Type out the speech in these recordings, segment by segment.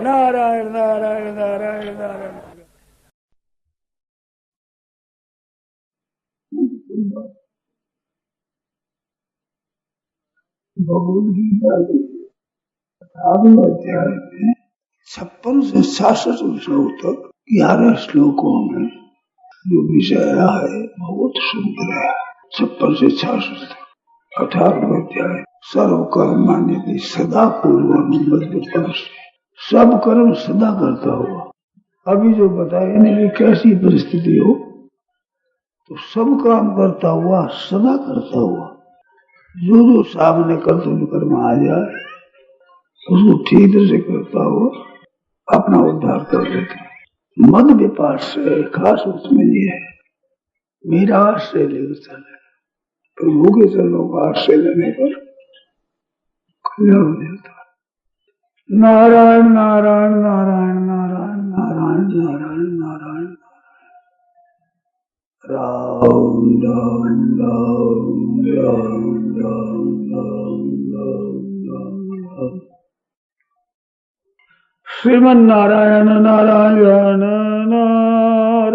नारायण नारायण नारायण नारायण। भगवद गीता के 18वें अध्याय में 56 से 66 श्लोक तक 11 श्लोकों में जो विषय है बहुत सुंदर है। 56 से 66 तक 18वें अध्याय। सर्व कर्माण्यपि सदा पूर्वम, सब कर्म सदा करता हुआ। अभी जो बताया नहीं कैसी परिस्थिति हो तो सब काम करता हुआ, सदा करता हुआ, जो सामने कर्म आ जाए उसको ठीक से करता हुआ अपना उद्धार कर लेता। मद विपाश्रय खास उसमें ये है, मेरा आश्रय लेकर चले, प्रभु के चरणों का आश्रय लेने पर कल्याण हो जाता। नारायण नारायण नारायण नारायण नारायण नारायण नारायण राम राम राम राम राम राम राम। श्रीमन नारायण नारायण नारायण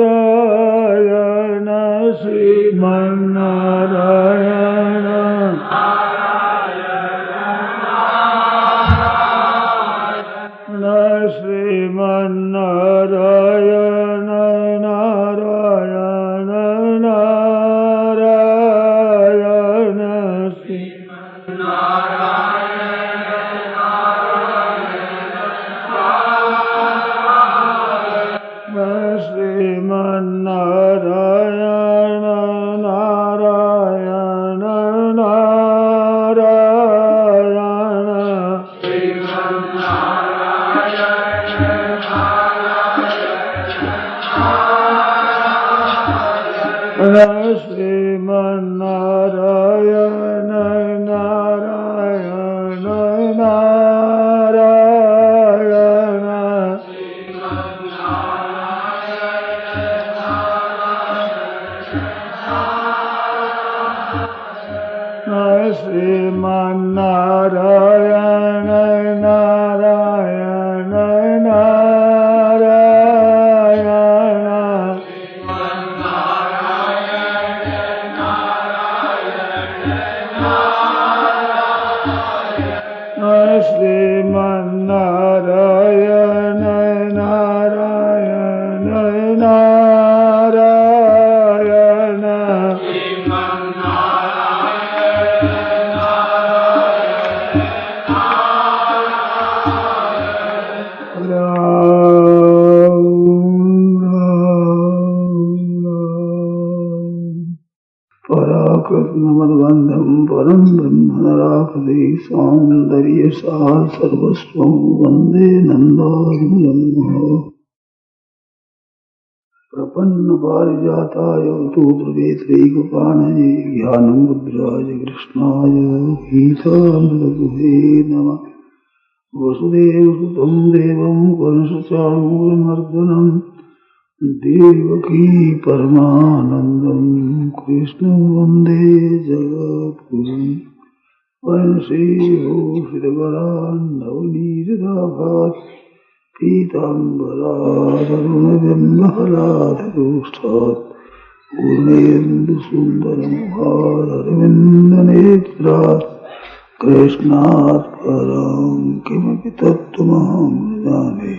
श्रीमन नारायण श्रीमन नारायण नारायण नारायण श्रीमन श्रीमन नारायण नारायण नारायण श्रीमन नारायण नारायण नारायण श्रीमन नारायण नारायण श्रीमन नारायण नारायण नारायण पराकृतमद्बन्धं परं ब्रह्म नराकृते सौन्दर्य सार सर्वस्वं वन्दे नन्दादिमूलम्। प्रपन्न पारिजाताय तोत्रवेत्रैकपाणये ज्ञानमुद्राय कृष्णाय गीतामृतदुहे नमः। वसुदेवसुतं देवं कंसचाणूरमर्दनं देवकी परमानन्दं कृष्णं वन्दे जगद्गुरुं। वंशीभूषितकरान्नवनीतदाभात् पीताम्बरादरुणबिम्बफलाधरोष्ठात् पूर्णेन्दुसुन्दरमुखारविन्दनेत्रात् कृष्णात् परं किमपि तत्त्वमहं न जाने।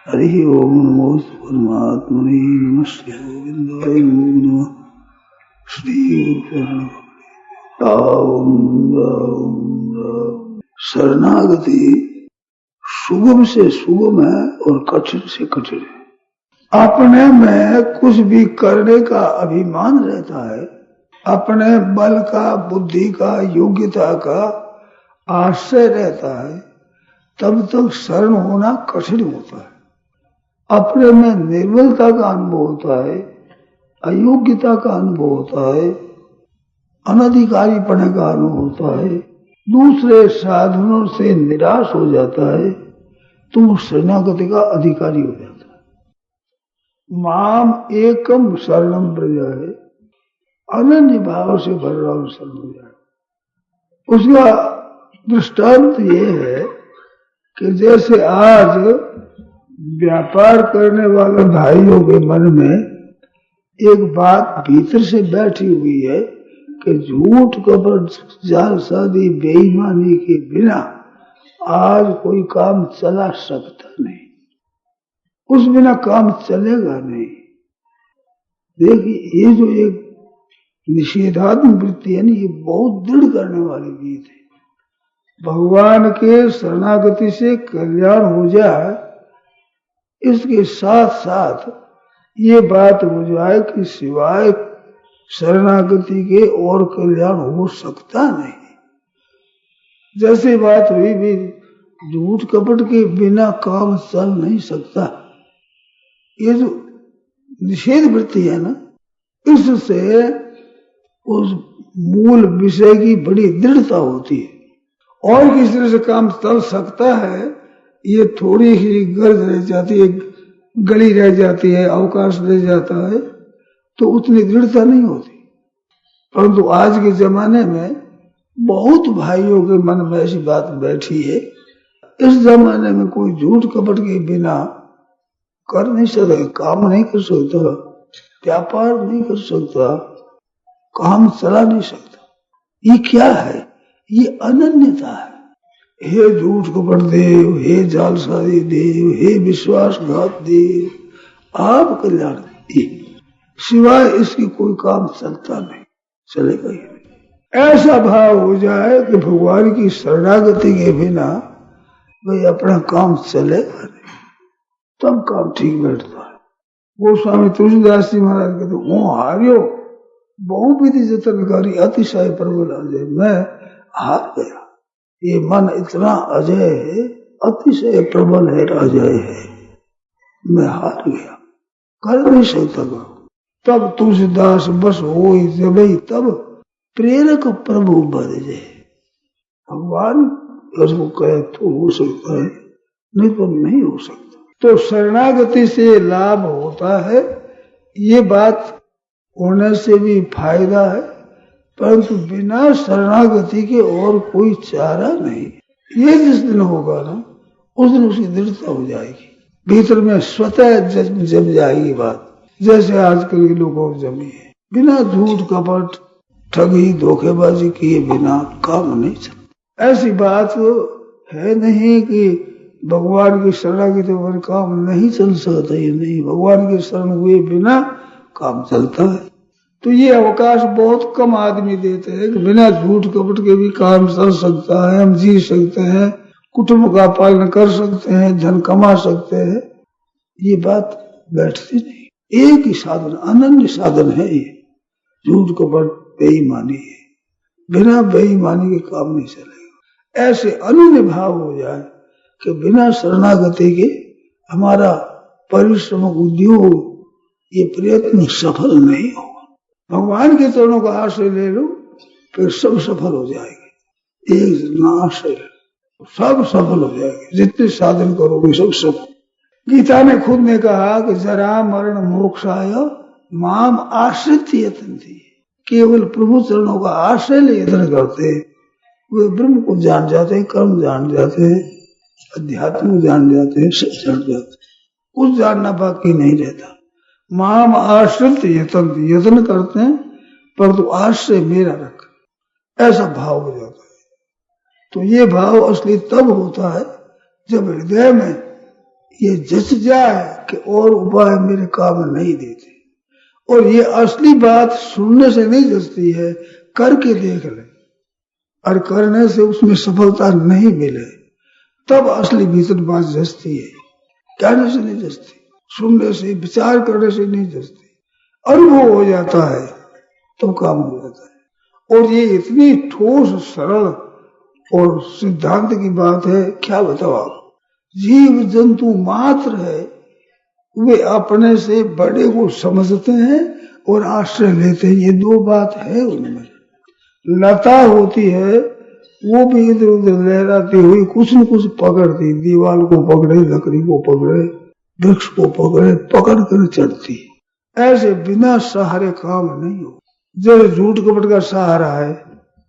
हरि ओम नमो परमात्मने नमः। श्री गोविंदाय नमो नमः। श्री शरणागति सुगम से सुगम है और कठिन से कठिन है। अपने में कुछ भी करने का अभिमान रहता है, अपने बल का, बुद्धि का, योग्यता का आश्रय रहता है, तब तक शरण होना कठिन होता है। अपने में निर्बलता का अनुभव होता है, अयोग्यता का अनुभव होता है, अनधिकारी पने का अनुभव होता है, दूसरे साधनों से निराश हो जाता है, तो शरणागति का अधिकारी हो जाता है। माम एकम शरणम प्रजा है, अनन्य भाव से भगवान शरण हो जाए। उसका दृष्टांत ये है कि जैसे आज व्यापार करने वाले भाइयों के मन में एक बात भीतर से बैठी हुई है कि झूठ कपट जालसाजी बेईमानी के बिना आज कोई काम चला सकता नहीं, उस बिना काम चलेगा नहीं। देखिए ये जो एक निषेधात्मक वृत्ति है ना, ये बहुत दृढ़ करने वाली चीज है। भगवान के शरणागति से कल्याण हो जाए, इसके साथ साथ ये बात हो जाए कि सिवाय शरणागति के और कल्याण हो सकता नहीं। जैसे बात हुई भी झूठ कपट के बिना काम चल नहीं सकता, ये जो निषेध वृत्ति है ना, इससे उस मूल विषय की बड़ी दृढ़ता होती है। और किस तरह से काम चल सकता है, ये थोड़ी ही गर्ज रह जाती है, गली रह जाती है, अवकाश रह जाता है, तो उतनी दृढ़ता नहीं होती। परंतु आज के जमाने में बहुत भाइयों के मन में ऐसी बात बैठी है, इस जमाने में कोई झूठ कपट के बिना कर नहीं सकता, काम नहीं कर सकता, व्यापार नहीं कर सकता, काम चला नहीं सकता। ये क्या है? ये अनन्यता है। हे झूठ कपट देव, हे जालसाजी देव, हे विश्वासघात देव, आप कल्याण दीजिए, सिवाय इसकी कोई काम चलता नहीं, चलेगा ही नहीं। ऐसा भाव हो जाए कि भगवान की शरणागति के बिना भाई अपना काम चलेगा नहीं, तब काम ठीक बैठता है। गोस्वामी तुलसीदास जी महाराज कहते वो हारियो बहुविधि जतनकारी अतिशय प्रबल अजय, मैं हार गया, ये मन इतना अजय है, अतिशय प्रबल है, अजय है, मैं हार गया, कर नहीं सकता। तब तुलसीदास बस हो जब तब प्रेरक प्रभु बद जाए, भगवान उसको कहे तो हो सकता है, नहीं तो नहीं हो सकता। तो शरणागति से लाभ होता है, ये बात होने से भी फायदा है, परंतु बिना शरणागति के और कोई चारा नहीं। ये जिस दिन होगा ना, उस दिन उसकी दृढ़ता हो जाएगी, भीतर में स्वतः जम जाएगी बात, जैसे आजकल के लोगों को जमी है। बिना झूठ कपट ठगी धोखेबाजी किए बिना काम नहीं चलता। ऐसी बात है नहीं कि भगवान की शरणागति पर काम नहीं चल सकता, ये नहीं, भगवान के शरण हुए बिना काम चलता है। तो ये अवकाश बहुत कम आदमी देते हैं कि बिना झूठ कपट के भी काम चल सकता है, हम जी सकते हैं, कुटुंब का पालन कर सकते हैं, धन कमा सकते हैं, ये बात बैठती नहीं। एक ही साधन, अनन्य साधन है ये, झूठ कपट बेईमानी है, बिना बेईमानी के काम नहीं चलेगा। ऐसे अनन्य भाव हो जाए कि बिना शरणागति के हमारा परिश्रम उद्योग, ये प्रयत्न सफल नहीं होगा। भगवान के चरणों का आश्रय ले लो, फिर सब सफल हो जाएंगे। एक आश्रय सब सफल हो जाएंगे, जितने साधन करोगे सब सफल। गीता ने खुद ने कहा कि जरा मरण मोक्षाय माम आश्रित यतन्ति, केवल प्रभु चरणों का आश्रय ले यत्न करते वे ब्रह्म को जान जाते हैं, कर्म जान जाते हैं, अध्यात्म जान जाते हैं, सब जान जाते हैं, कुछ जानना बाकी नहीं रहता। माम आश्रित यत्न करते हैं, परंतु आश्रय मेरा रख, ऐसा भाव हो जाता है। तो ये भाव असली तब होता है जब हृदय में ये जच जाए कि और उपाय मेरे काम नहीं देते, और ये असली बात सुनने से नहीं जचती है, करके देख ले, और करने से उसमें सफलता नहीं मिले, तब असली भीतर बात जचती है। कहने से नहीं जचती, सुनने से, विचार करने से नहीं जचती, अनुभव हो जाता है तो काम हो जाता है। और ये इतनी ठोस सरल और सिद्धांत की बात है, क्या बताओ आप। जीव जंतु मात्र है, वे अपने से बड़े को समझते हैं और आश्रय लेते हैं, ये दो बात है उनमें। लता होती है, वो भी इधर उधर लहराती हुई कुछ न कुछ पकड़ती, दीवार को पकड़े, लकड़ी को पकड़े, वृक्ष को पकड़े, पकड़ कर चढ़ती। ऐसे बिना सहारे काम नहीं हो। जैसे झूठ कपट का सहारा है,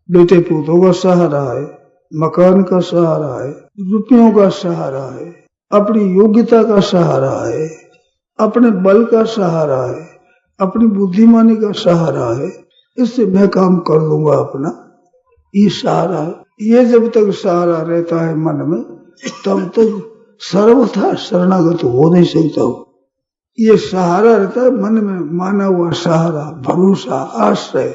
बेटे पुतों का सहारा है, मकान का सहारा है, रुपयों का सहारा है, अपनी योग्यता का सहारा है, अपने बल का सहारा है, अपनी बुद्धिमानी का सहारा है, इससे मैं काम कर लूंगा अपना, ये सहारा है। ये जब तक सहारा रहता है मन में, तब तक सर्वथा शरणागत हो नहीं सकता हो। ये सहारा रहता है मन में, माना हुआ सहारा, भरोसा, आश्रय,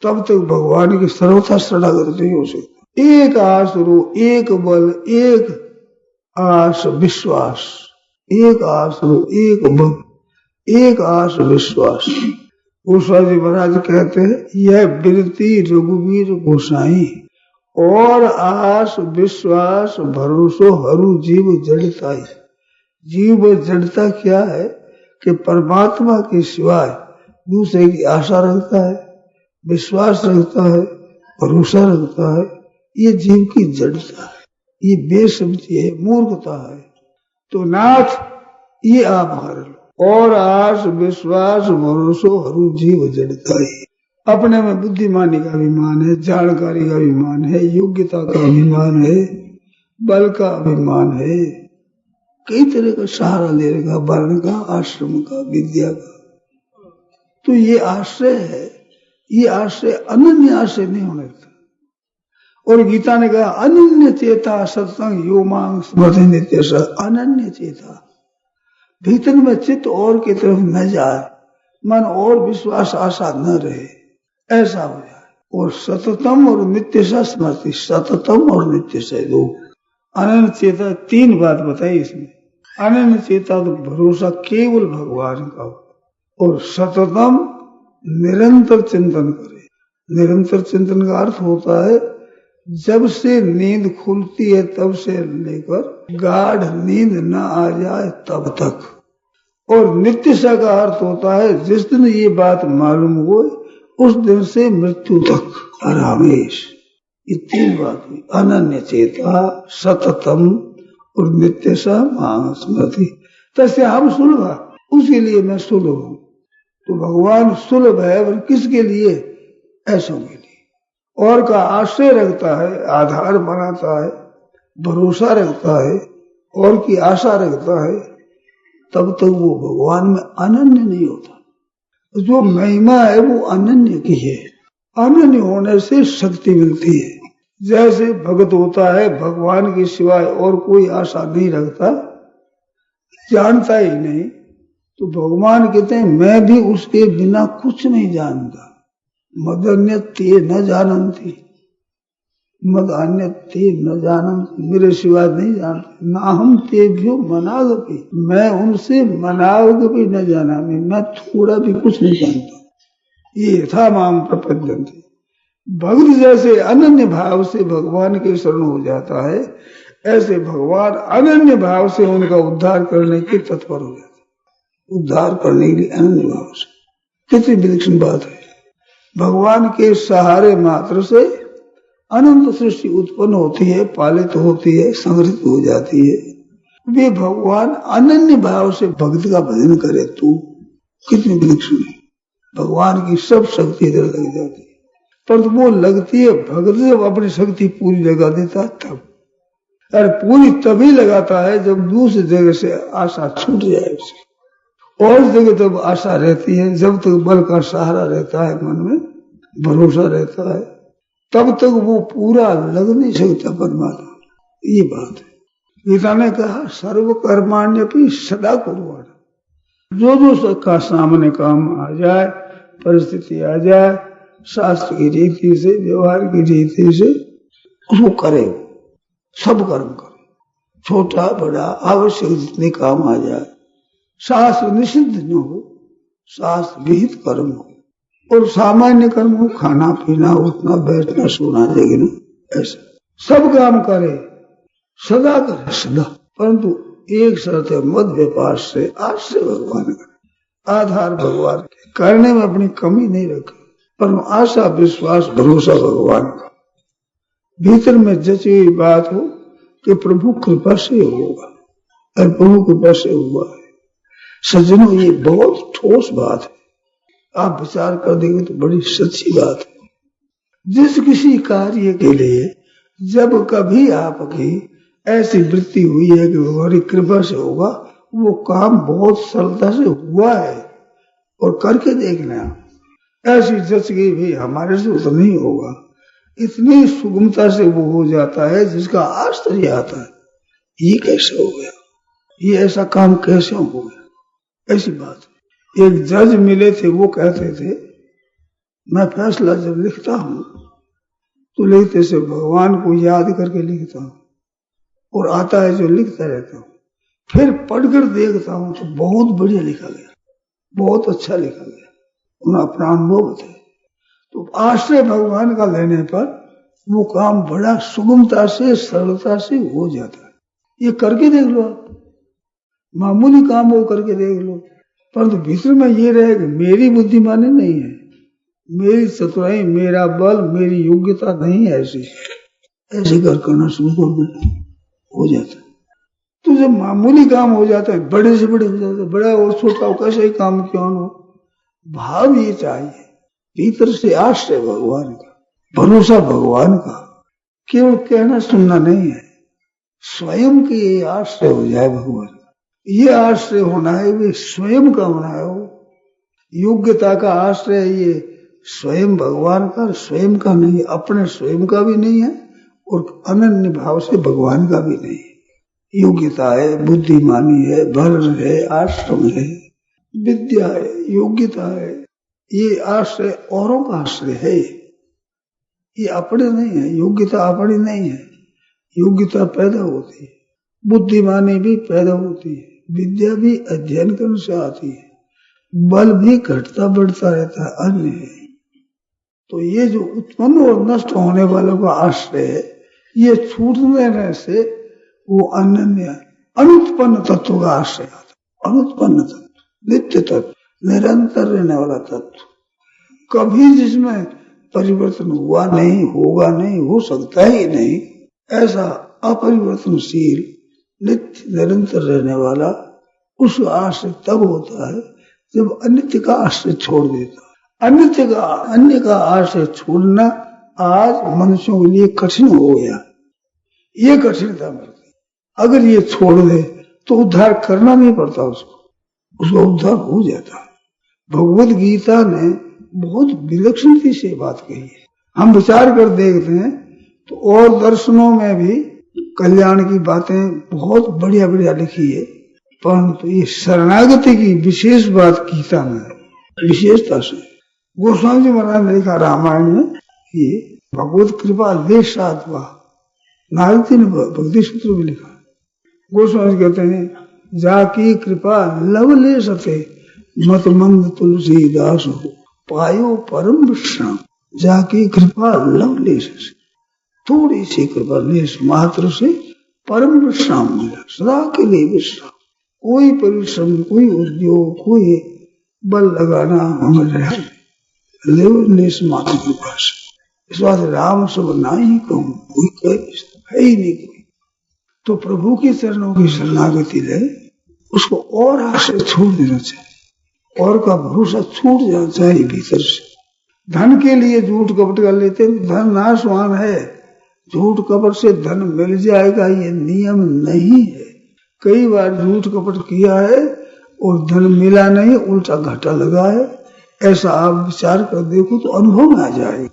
तब तक भगवान की सर्वथा शरणागत नहीं हो सकता। एक आसरो, एक बल, एक आस विश्वास, एक आसरो, एक बल, एक आस विश्वास। गोस्वामी महाराज कहते हैं, यह बिरती रघुवीर गोसाई, और आस विश्वास भरोसो हरू जीव जड़ताई। जीव जड़ता क्या है कि परमात्मा के सिवाय दूसरे की आशा रखता है, विश्वास रखता है, भरोसा रखता है। ये जीव की जड़ता है, ये बेसमझी है, मूर्खता है। तो नाथ ये आप हर लो। और आस विश्वास भरोसो हरू जीव जड़ताई। अपने में बुद्धिमानी का अभिमान है, जानकारी का अभिमान है, योग्यता का अभिमान है, बल का अभिमान है, कई तरह का सहारा ले रखा, वर्ण का, आश्रम का, विद्या का। तो ये आश्रय है, ये आश्रय अनन्य आश्रय नहीं होने का। और गीता ने कहा, अनन्य चेता सत्संग यो मांग स्मृति नित्य स। अनन्य चेता, भीतर में चित्त और की तरफ न जाए, मन और विश्वास आशा न रहे, ऐसा हो जाए। और सततम और नित्य सा स्मृति, सततम और नित्य से दो। अनन्य चेता, तीन बात बताई इसमें। अनन्य चेता तो भरोसा केवल भगवान का हो, और सततम निरंतर चिंतन करे। निरंतर चिंतन का अर्थ होता है, जब से नींद खुलती है तब से लेकर गाढ़ नींद न आ जाए तब तक। और नित्य सा का अर्थ होता है, जिस दिन ये बात मालूम हो उस दिन से मृत्यु तक, और हमेश। ये तीन बात हुई, अनन्य चेता, सततम और नित्य सा मांग स्मृति। तस्य हम सुलभ, उसके लिए मैं सुलभ हूं। तो भगवान सुलभ है, और किसके लिए? ऐसों के लिए। और का आश्रय रखता है, आधार बनाता है, भरोसा रखता है, और की आशा रखता है, तब तक वो भगवान में अनन्य नहीं होता। जो महिमा है वो अनन्य की है। अनन्य होने से शक्ति मिलती है। जैसे भक्त होता है, भगवान के सिवाय और कोई आशा नहीं रखता, जानता ही नहीं, तो भगवान कहते हैं, मैं भी उसके बिना कुछ नहीं जानता। मदन्य ते न जानती, मद अन्य ते न जानती, मेरे सिवाय नहीं जानते। ना हम ते भी मनागपी, मैं उनसे मनाग भी न जाना, मैं थोड़ा भी कुछ नहीं जानता। ये था माम प्रपद्यन्ते। भक्त जैसे अनन्य भाव से भगवान के शरण हो जाता है, ऐसे भगवान अनन्य भाव से उनका उद्धार करने के तत्पर हो जाता है। उद्धार करने के लिए अनन्य भाव से, कितनी विलक्षण बात है। भगवान के सहारे मात्र से अनंत सृष्टि उत्पन्न होती है, पालित होती है, संग्रहित हो जाती है। वे भगवान अनन्य भाव से भक्त का भजन करे तो कितनी विलक्षण है। भगवान की सब शक्ति इधर लग जाती है, पर वो लगती है भक्त जब अपनी शक्ति पूरी लगा देता तब। और पूरी तभी लगाता है जब दूसरी जगह से आशा छूट जाए उसे। और जगह तब आशा रहती है, जब तक बल का सहारा रहता है, मन में भरोसा रहता है, तब तक वो पूरा लग नहीं सकता परमात्मा। ये बात है। गीता ने कहा, सर्व कर्माण्यपि सदा कुर्वन्। जो सबका सामने काम आ जाए, परिस्थिति आ जाए, शास्त्र की रीति से, व्यवहार की रीति से उसको करे, सब कर्म करे, छोटा बड़ा आवश्यक जितने काम आ जाए, शास्त्र निषिद्ध न हो, शास्त्र विहित कर्म हो, और सामान्य कर्म हो, खाना पीना, उठना बैठना, सोना जगना, ऐसा सब काम करे, सदा करे, सदा। परंतु एक शर्त है, मद व्यापार से आश्रय भगवान करे, आधार भगवान के, करने में अपनी कमी नहीं रखे, पर आशा विश्वास भरोसा भगवान का। भीतर में जची हुई बात हो कि प्रभु कृपा से होगा, और प्रभु कृपा से हुआ है। सज्जनों, ये बहुत ठोस बात है, आप विचार कर देंगे तो बड़ी सच्ची बात है। जिस किसी कार्य के लिए जब कभी आपकी ऐसी वृत्ति हुई है कि हमारी कृपा से होगा, वो काम बहुत सरलता से हुआ है और करके देखना। ऐसी जच गई भी हमारे से तो नहीं होगा, इतनी सुगमता से वो हो जाता है जिसका आश्चर्य आता है, ये कैसे हो गया, ये ऐसा काम कैसे हो गया। ऐसी बात एक जज मिले थे, वो कहते थे मैं फैसला जब लिखता हूं तो लिखते से भगवान को याद करके लिखता हूं, और आता है जो लिखता रहता हूं, फिर पढ़कर देखता हूं तो बहुत बढ़िया लिखा गया, बहुत अच्छा लिखा गया, उन्हें अपना अनुभव बताया। तो आश्रय भगवान का लेने पर वो काम बड़ा सुगमता से सरलता से हो जाता है। ये करके देख लो आप, मामूली काम वो करके देख लो, परंतु भीतर में ये रहे कि मेरी बुद्धिमानी नहीं है, मेरी चतुराई, मेरा बल, मेरी योग्यता नहीं है, ऐसे करना शुरू कर दो, हो जाता है। तो जब मामूली काम हो जाता है, बड़े से बड़े हो जाता है, बड़ा और छोटा हो, कैसे ही काम क्यों न हो, भाव ये चाहिए भीतर से आश्रय भगवान का, भरोसा भगवान का, केवल कहना सुनना नहीं है, स्वयं के ये आश्रय हो जाए भगवान का। ये आश्रय होना है, वे स्वयं का होना है, वो योग्यता का आश्रय ये स्वयं भगवान का, स्वयं का नहीं, अपने स्वयं का भी नहीं है और अनन्य भाव से भगवान का भी नहीं है। योग्यता है, बुद्धिमानी है, बल है, आश्रम है, विद्या है, योग्यता है, ये आश्रय औरों का आश्रय है, ये अपने नहीं है। योग्यता अपनी नहीं है, योग्यता पैदा होती है, बुद्धिमानी भी पैदा होती है, विद्या भी अध्ययन करने से आती है, बल भी घटता बढ़ता रहता है, अन्य है। तो ये जो उत्पन्न और नष्ट होने वालों का आश्रय है, ये छूटने से वो अनन्य अनुत्पन्न तत्व का आश्रय आता। अनुत्पन्न तत्व, नित्य तत्व, निरंतर रहने वाला तत्व, कभी जिसमें परिवर्तन हुआ नहीं, होगा नहीं, हो सकता ही नहीं, ऐसा अपरिवर्तनशील नित्य निरंतर रहने वाला, उस आश्रय तब होता है जब अनित्य का आश्रय छोड़ देता है। अन्य का आश्रय छोड़ना आज मनुष्यों के लिए कठिन हो गया, ये कठिनता मिलती। अगर ये छोड़ दे तो उद्धार करना नहीं पड़ता, उसका उद्धार हो जाता है। भगवद गीता ने बहुत विलक्षणता से बात कही है, हम विचार कर देखते हैं तो और दर्शनों में भी कल्याण की बातें बहुत बढ़िया बढ़िया लिखी है, परंतु ये शरणागति की विशेष बात गीता में है, विशेषता से। गोस्वामी जी महाराज ने लिखा रामायण में, ये भगवत कृपा लेशात्वा, नारद जी ने भक्ति सूत्र में लिखा। गोस्वामी जी कहते हैं जाकी कृपा लवले सते मत मंद तुलसीदास हो पायो परम विश्राम। जाकी कृपा लवले से, थोड़ी सी कृपा लेश मात्र से परम विश्राम मिला, सदा के लिए विश्राम। कोई परिश्रम, कोई उद्योग, कोई बल लगाना हमें रहा लेश मात्र कृपा से। इस बात राम सब ना ही कहूं, कोई कह है ही नहीं कोई। तो प्रभु के चरणों की शरणागति ले, उसको और आश्रय छोड़ देना चाहिए, और का भरोसा छूट जाना चाहिए भीतर से। धन के लिए झूठ कपट कर लेते हैं, धन नाशवान है, झूठ कपट से धन मिल जाएगा ये नियम नहीं है। कई बार झूठ कपट किया है और धन मिला नहीं, उल्टा घाटा लगा है, ऐसा आप विचार कर देखो तो अनुभव में आ जाएगा।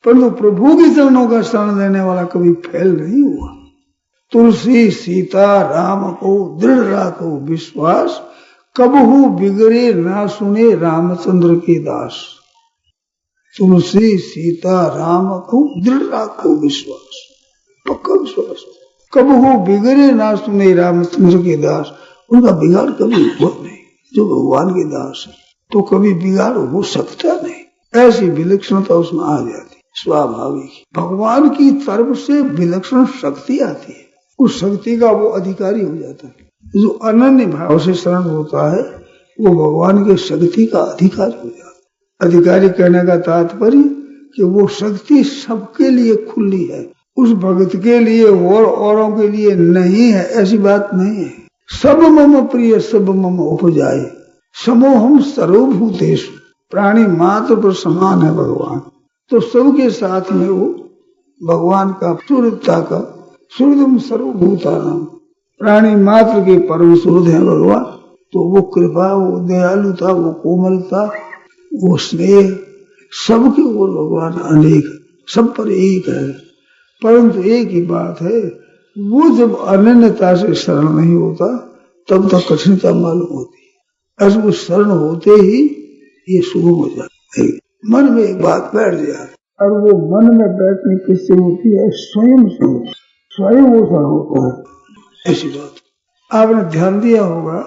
परंतु प्रभु के चरणों का शरण लेने वाला कभी फेल नहीं हुआ। तुलसी सीता राम को दृढ़ राखो विश्वास, कबहू बिगड़े ना सुने रामचंद्र के दास। तुलसी सीता राम को दृढ़ राखो विश्वास, पक्का विश्वास, कबहू बिगड़े ना सुने रामचंद्र के दास। उनका बिगाड़ कभी हुआ नहीं, जो भगवान के दास है, तो कभी बिगाड़ हो सकता नहीं। ऐसी विलक्षणता उसमें आ जाती, स्वाभाविक। भगवान की तरफ से विलक्षण शक्ति आती है, उस शक्ति का वो अधिकारी हो जाता है। जो अनन्य भाव से शरण होता है वो भगवान के शक्ति का अधिकारी हो जाता है। अधिकारी कहने का तात्पर्य कि वो शक्ति सबके लिए खुली है, उस भक्त के लिए और औरों के लिए नहीं है, ऐसी बात नहीं है। सब मम प्रिय सब मम उपजाए, समोहम सर्वभूतेषु। प्राणी मात्र पर समान है भगवान, तो सबके साथ में वो भगवान का सूर्यता का सुहृदम सर्वभूतानाम, प्राणी मात्र के परम सुहृद है भगवान। तो वो कृपा, वो दयालुता, वो कोमलता, वो स्नेह, सबके ओर भगवान अनेक, सब पर एक है। परंतु एक ही बात है, वो जब अनन्यता से शरण नहीं होता तब तक कठिनता मालूम होती है। ऐसे वो शरण होते ही ये शुरू हो जाता है। मन में एक बात बैठ जाए, और वो मन में बैठने किससे होती है? स्वयं से होती है। स्वयं वो शरण होता है। ऐसी बात आपने ध्यान दिया होगा।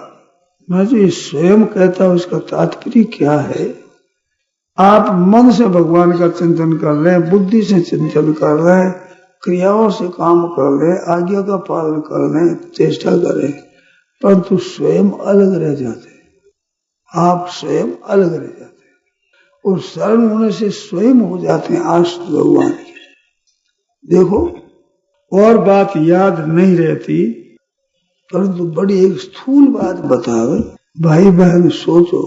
मैं जो ये स्वयं कहता हूँ, इसका तात्पर्य क्या है? आप मन से भगवान का चिंतन कर रहे हैं, बुद्धि से चिंतन कर रहे हैं, क्रियाओं से काम कर रहे हैं, आज्ञा का पालन कर रहे हैं, चेष्टा कर रहे हैं, परंतु स्वयं अलग रह जाते हैं। आप स्वयं अलग रह जाते हैं और शरण होने से स्वयं हो जाते हैं आश्रित भगवान के। देखो, और बात याद नहीं रहती, परंतु बड़ी एक स्थूल बात बतावे। भाई बहन सोचो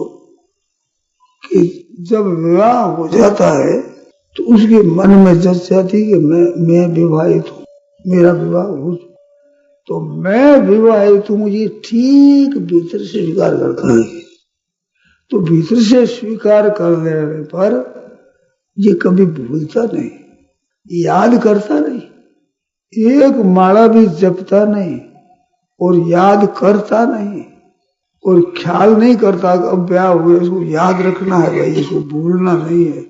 कि जब विवाह हो जाता है तो उसके मन में जच जाती कि मैं विवाहित हूँ, मेरा विवाह हो, तो मैं विवाहित हूँ ये ठीक भीतर से स्वीकार करता है। तो भीतर से स्वीकार कर लेने पर ये कभी भूलता नहीं, याद करता नहीं, एक माला भी जपता नहीं और याद करता नहीं और ख्याल नहीं करता कि अब ब्याह हुए इसको याद रखना है, भाई इसको भूलना नहीं है,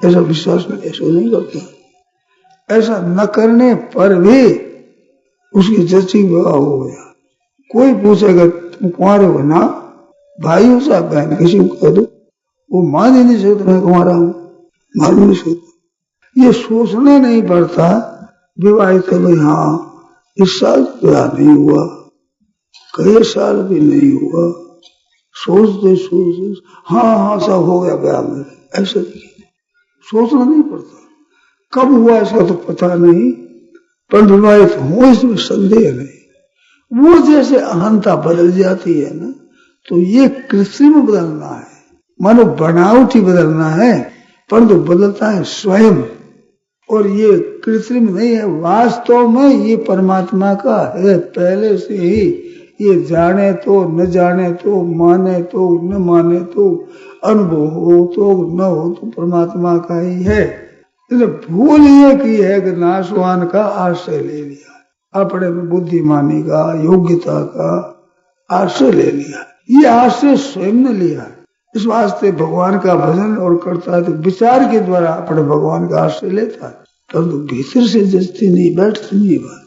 ऐसा विश्वास नहीं, ऐसा नहीं करता। ऐसा न करने पर भी उसकी जची विवाह हो गया। कोई पूछेगा तुम कुंवारे हो ना? भाई हो साहब बहन किसी को कह दो, वो मान ही नहीं सकता मैं कुंवारा हूं, मालूम नहीं सकता। ये सोचना नहीं पड़ता विवाहित है भाई, हाँ इस साल विवाह नहीं हुआ, कई साल भी नहीं हुआ, सोचते हाँ सब हो गया ब्याह में, ऐसा नहीं, सोचना नहीं पड़ता। कब हुआ इसका तो पता नहीं, पर विवाहित हो इसमें संदेह नहीं। वो जैसे अहंता बदल जाती है ना, तो ये कृत्रिम बदलना है, मानो बनावटी बदलना है, परंतु बदलता है स्वयं। और ये कृत्रिम नहीं है, वास्तव में ये परमात्मा का है पहले से ही। ये जाने तो न जाने तो, माने तो न माने तो, अनुभव हो तो न हो तो परमात्मा का ही है। भूल ये की है कि नाशवान का आश्रय ले लिया, अपने में बुद्धिमानी का, योग्यता का आश्रय ले लिया। ये आश्रय स्वयं ने लिया। इस वास्ते भगवान का भजन और करता है तो विचार के द्वारा अपने भगवान का आश्रय लेता है, परंतु भीतर से जचती नहीं, बैठती नहीं बात।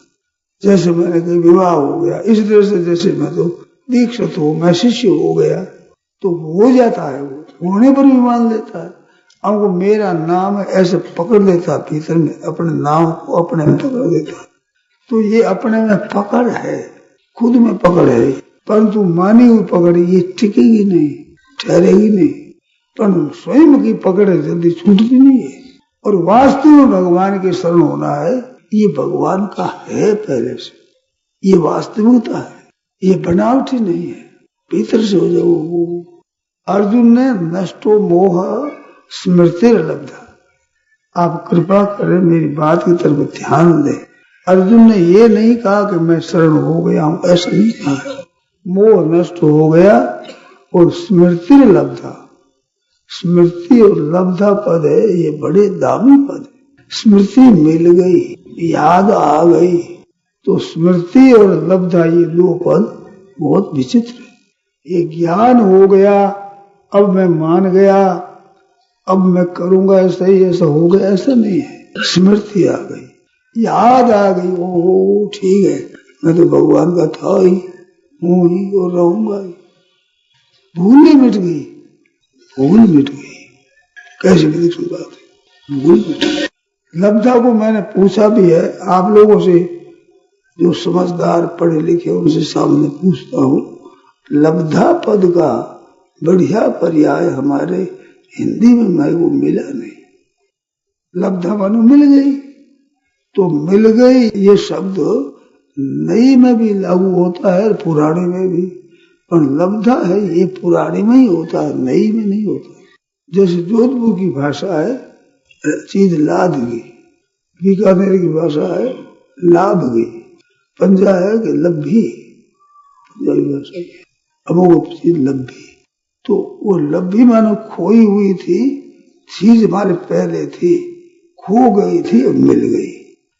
जैसे मैंने कहीं विवाह हो गया, इस तरह से जैसे मैं तो दीक्षित हो, मैं शिष्य हो गया, तो हो जाता है, वो होने पर भी मान लेता है। अब वो मेरा नाम है ऐसे पकड़ लेता भीतर में, अपने नाम को अपने में पकड़ देता। तो ये अपने में पकड़ है, खुद में पकड़ है, परंतु मानी हुई पकड़ ये टिकेगी नहीं, ठहरेगी नहीं, परंतु स्वयं की पकड़ जल्दी छूटती नहीं है। और वास्तव में भगवान के शरण होना है, ये भगवान का है पहले से, ये वास्तविकता है, ये बनावटी नहीं है, भीतर से हो जाओ। अर्जुन ने नष्टो मोह स्मृति लब्धा। आप कृपा करें मेरी बात की तरफ ध्यान दें। अर्जुन ने ये नहीं कहा कि मैं शरण हो गया हूं, ऐसा नहीं कहा। मोह नष्ट हो गया और स्मृति लब्धा, स्मृति और लब्धा पद है, ये बड़े दामी पद है। स्मृति मिल गई, याद आ गई, तो स्मृति और लब्धा ये दो पद बहुत विचित्र है। ये ज्ञान हो गया, अब मैं मान गया, अब मैं करूंगा ऐसा ही, ऐसा हो गया, ऐसा नहीं है। स्मृति आ गई, याद आ गई, ओ ठीक है, मैं तो भगवान का था ही, हूं ही और रहूंगा ही। भूल मिट गई, भूल मिट गई। कैसी विलक्षण बात है, भूल मिट गई। लब्धा को मैंने पूछा भी है, आप लोगों से जो समझदार पढ़े लिखे उनसे सामने पूछता हूँ, लब्धा पद का बढ़िया पर्याय हमारे हिंदी में मैं वो मिला नहीं। लब्धा मानो मिल गई, तो मिल गई ये शब्द नई में भी लागू होता है, पुराने में भी, पर लब्धा है ये पुराने में ही होता है, नई में नहीं होता। जैसे जोधपुर की भाषा है चीज लाद गई, बीकानेर की भाषा है लाभ गई। पंजा है कि लब्भी, अमोघ चीज लब्भी। तो वो लब्भी मानो खोई हुई थी, चीज हमारे पहले थी, खो गई थी और मिल गई।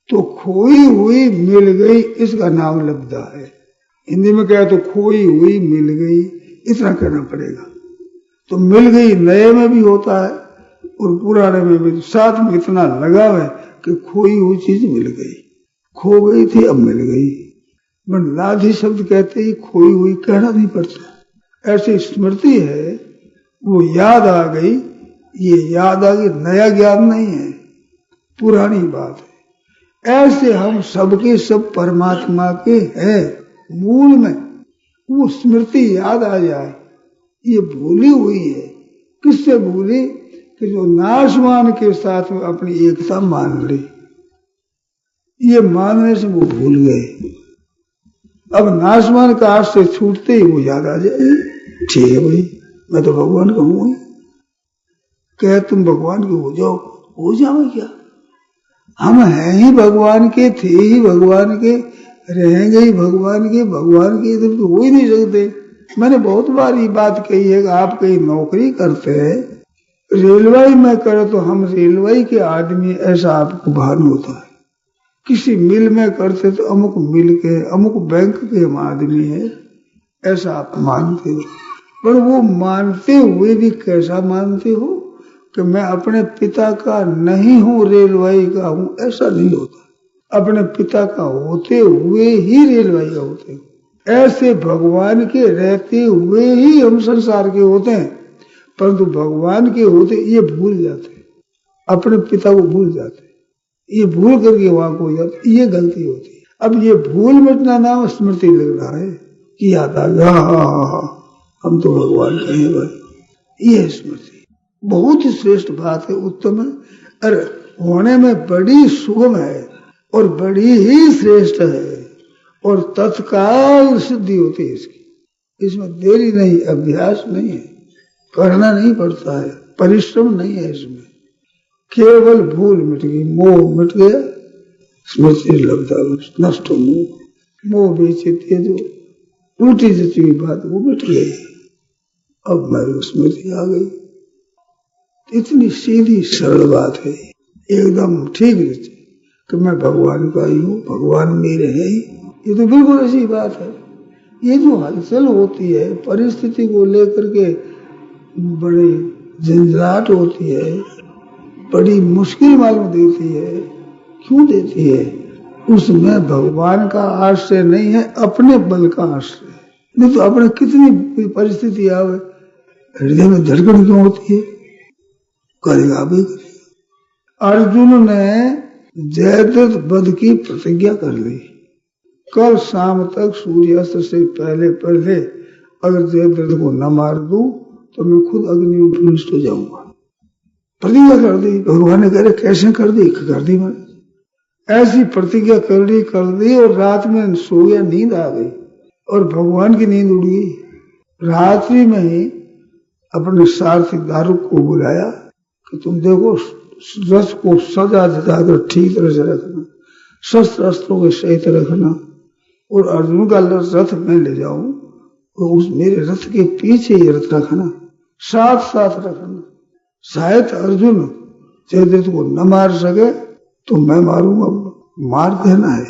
तो खोई हुई मिल गई, इसका नाम लब्धा है। हिंदी में क्या है, तो खोई हुई मिल गई, इतना कहना पड़ेगा। तो मिल गई नए में भी होता है और पुराने में भी। साथ में इतना लगाव है कि खोई हुई चीज मिल गई, खो गई थी अब मिल गई। पर लाधी शब्द कहते ही खोई हुई कहना नहीं पड़ता। ऐसी स्मृति है, वो याद आ गई, ये याद आ गई, नया ज्ञान नहीं है, पुरानी बात है। ऐसे हम सबके सब परमात्मा के हैं मूल में। वो स्मृति याद आ जाए, ये भूली हुई है। किससे भूली? कि जो नाशवान के साथ में अपनी एकता मान ली, ये मानने से वो भूल गए। अब नाशवान का हाथ से छूटते ही वो याद आ जाए, ठीक है भाई मैं तो भगवान का हूं। कह तुम भगवान के हो जाओ क्या? हम हैं ही भगवान के, थे ही भगवान के, रहेंगे ही भगवान के इधर तो हो ही नहीं सकते। मैंने बहुत बार ये बात कही है कि आप कहीं नौकरी करते हैं, रेलवे में करे तो हम रेलवे के आदमी, ऐसा आपको भान होता है। किसी मिल में करते तो अमुक मिल के, अमुक बैंक के हम आदमी है, ऐसा आप मानते हो। पर वो मानते हुए भी कैसा मानते हो कि मैं अपने पिता का नहीं हूं, रेलवे का हूं, ऐसा नहीं होता। अपने पिता का होते हुए ही रेलवे का होते हो। ऐसे भगवान के रहते हुए ही हम संसार के होते हैं, परंतु भगवान के होते ये भूल जाते, अपने पिता को भूल जाते, ये भूल करके वहां को हो जाते, ये गलती होती है। अब ये भूल मिटना नाम स्मृति लग रहा है कि याद आ गया, हम तो भगवान के हैं भाई। ये स्मृति बहुत ही श्रेष्ठ बात है, उत्तम है, अरे होने में बड़ी सुगम है और बड़ी ही श्रेष्ठ है और तत्काल सिद्धि होती है इसकी। इसमें देरी नहीं, अभ्यास नहीं है, करना नहीं पड़ता है, परिश्रम नहीं है इसमें। केवल भूल मिट गई, मोह मिट गया, स्मृति लगता नष्ट हो। मोह बेचती है जो उल्टी जची हुई बात वो मिट गई, अब मेरी स्मृति आ गई। इतनी सीधी सरल बात है, एकदम ठीक रहती कि मैं भगवान का ही हूँ, भगवान मेरे हैं। ये तो बिल्कुल ऐसी बात है। ये जो हलचल होती है परिस्थिति को लेकर के, बड़ी झंझलाहट होती है, बड़ी मुश्किल मालूम देती है, क्यों देती है? उसमें भगवान का आश्रय नहीं है, अपने बल का आश्रय है। नहीं तो अपने कितनी परिस्थिति आवे, हृदय में धड़कन क्यों होती है? करेगा भी करेगा। अर्जुन ने जयद्रथ वध की प्रतिज्ञा कर ली, कल शाम तक सूर्यास्त से पहले पहले अगर जयद्रथ को न मार दूं तो मैं खुद अग्नि में प्रविष्ट हो जाऊंगा। प्रतिज्ञा कर दी। भगवान ने कह रहे कैसे कर दी? कर दी मैंने, ऐसी प्रतिज्ञा कर दी और रात में सो गया, नींद आ गई और भगवान की नींद उड़ गई। रात्रि में ही अपने सारथी दारुक को बुलाया कि तुम देखो रथ को सजा कर ठीक तरह से रखना, शस्त्र अस्त्रों के सहित रखना और अर्जुन का रथ में ले जाऊं तो उस मेरे रथ के पीछे ये रथ रखना, साथ साथ रखना। शायद अर्जुन जयद्रथ को न मार सके तो मैं मारूंगा, मार देना है,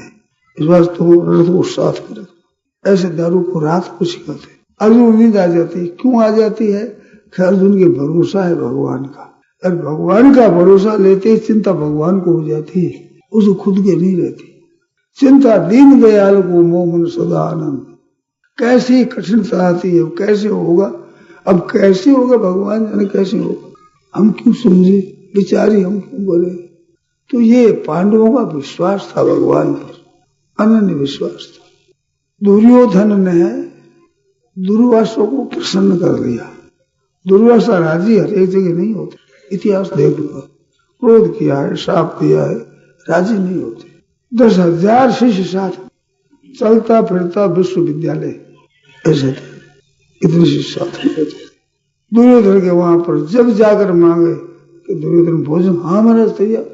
इस बार तो रथ को साथ में रखना। ऐसे दारू को रात को सिखाते। अर्जुन नींद आ जाती, क्यों आ जाती है? कि अर्जुन के भरोसा है भगवान का, और भगवान का भरोसा लेते ही चिंता भगवान को हो जाती है, उसको खुद के नहीं रहती। चिंता दीन दयाल को मोह मन सदा आनंद। कैसी कठिनता आती है, कैसे होगा? अब कैसे होगा भगवान जाने कैसे होगा, हम क्यों समझे, बिचारी हम क्यों बोले? तो ये पांडवों का विश्वास था भगवान पर, अनन्य विश्वास था। दुर्योधन ने दुर्वासा को प्रसन्न कर लिया। दुर्वासा राजी हर एक जगह नहीं होते, इतिहास देख लो, क्रोध किया है, शाप दिया है, राजी नहीं होते। 10,000 शिष्य साथ चलता फिरता विश्वविद्यालय ऐसे थे, इतने शिष्य साथ में थे। दुर्योधन के वहां पर जब जाकर मांगे कि दुर्योधन भोजन, हाँ महाराज तैयार।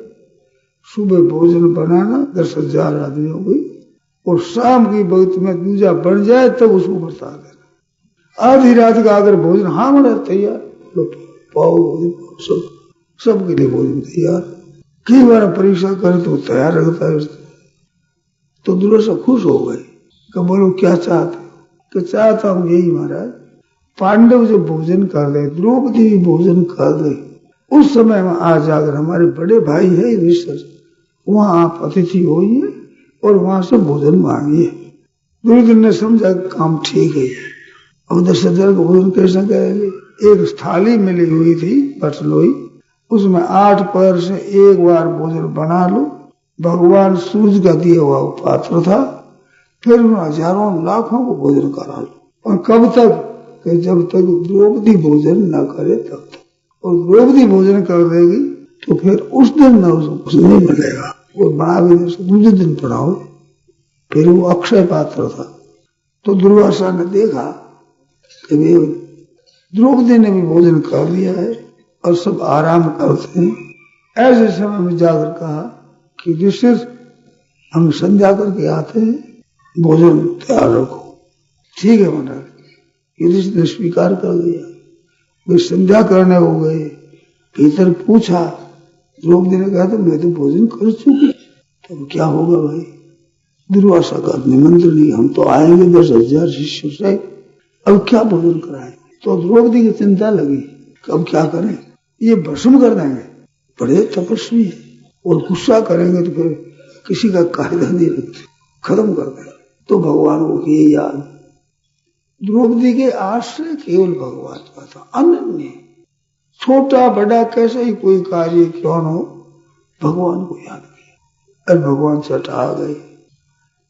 सुबह भोजन बनाना, 10,000 आदमियों की और शाम की वक्त में दूजा बन जाए तब उसको बता देना। आधी रात का अगर भोजन हाँ बना तैयार, पाओ भोजन सबके लिए भोजन तैयार। कई बार परीक्षा करे तो तैयार रखता है उसको। तो दुर्वासा खुश हो गए कि बोलो क्या चाहते हो? कि चाहता हूं यही महाराज, पांडव जो भोजन कर रहे, द्रौपदी भी भोजन कर रहे, उस समय में आ जाकर हमारे बड़े भाई है युधिष्ठिर, वहां आप अतिथि होइए और वहां से भोजन मांगिए। दुर्योधन ने समझा काम ठीक है। अब दशरथ को भोजन कैसे करेंगे? एक थाली मिली हुई थी बटलोई, उसमें 8 पैर से एक बार भोजन बना लो। भगवान सूर्य का दिया हुआ पात्र था, फिर हजारों लाखों को भोजन करा लो। और कब तक? कि जब तक द्रौपदी भोजन न करे तब तक। और द्रौपदी भोजन कर देगी तो फिर उस दिन न उसको कुछ नहीं मिलेगा, वो बना भी नहीं, दूसरे दिन पढ़ाओ। फिर वो अक्षय पात्र था। तो दुर्वासा ने देखा कि द्रौपदी ने भी भोजन कर लिया है और सब आराम करते हैं। ऐसे समय में जाकर कहा कि युधिष्ठिर हम संध्या करके आते हैं, भोजन तैयार रखो। ठीक है महाराज। युधिष्ठिर ने स्वीकार कर दिया। वे संध्या करने हो गए। भीतर पूछा, द्रौपदी ने कहा तो मैं तो भोजन कर चुकी। तब क्या होगा भाई? दुर्वासा का निमंत्रण नहीं, हम तो आएंगे 10,000 शिष्यों से, अब क्या भोजन कराएं? तो द्रौपदी की चिंता लगी, अब क्या करें? ये भस्म कर देंगे, बड़े तपस्वी है, और गुस्सा करेंगे तो फिर किसी का कायदा नहीं रखते, खत्म कर देंगे। तो भगवान को किए याद, द्रौपदी के आश्रय केवल भगवान का था, अनन्य। छोटा बड़ा कैसे ही कोई कार्य क्यों न हो, भगवान को याद किया और भगवान सट आ गए।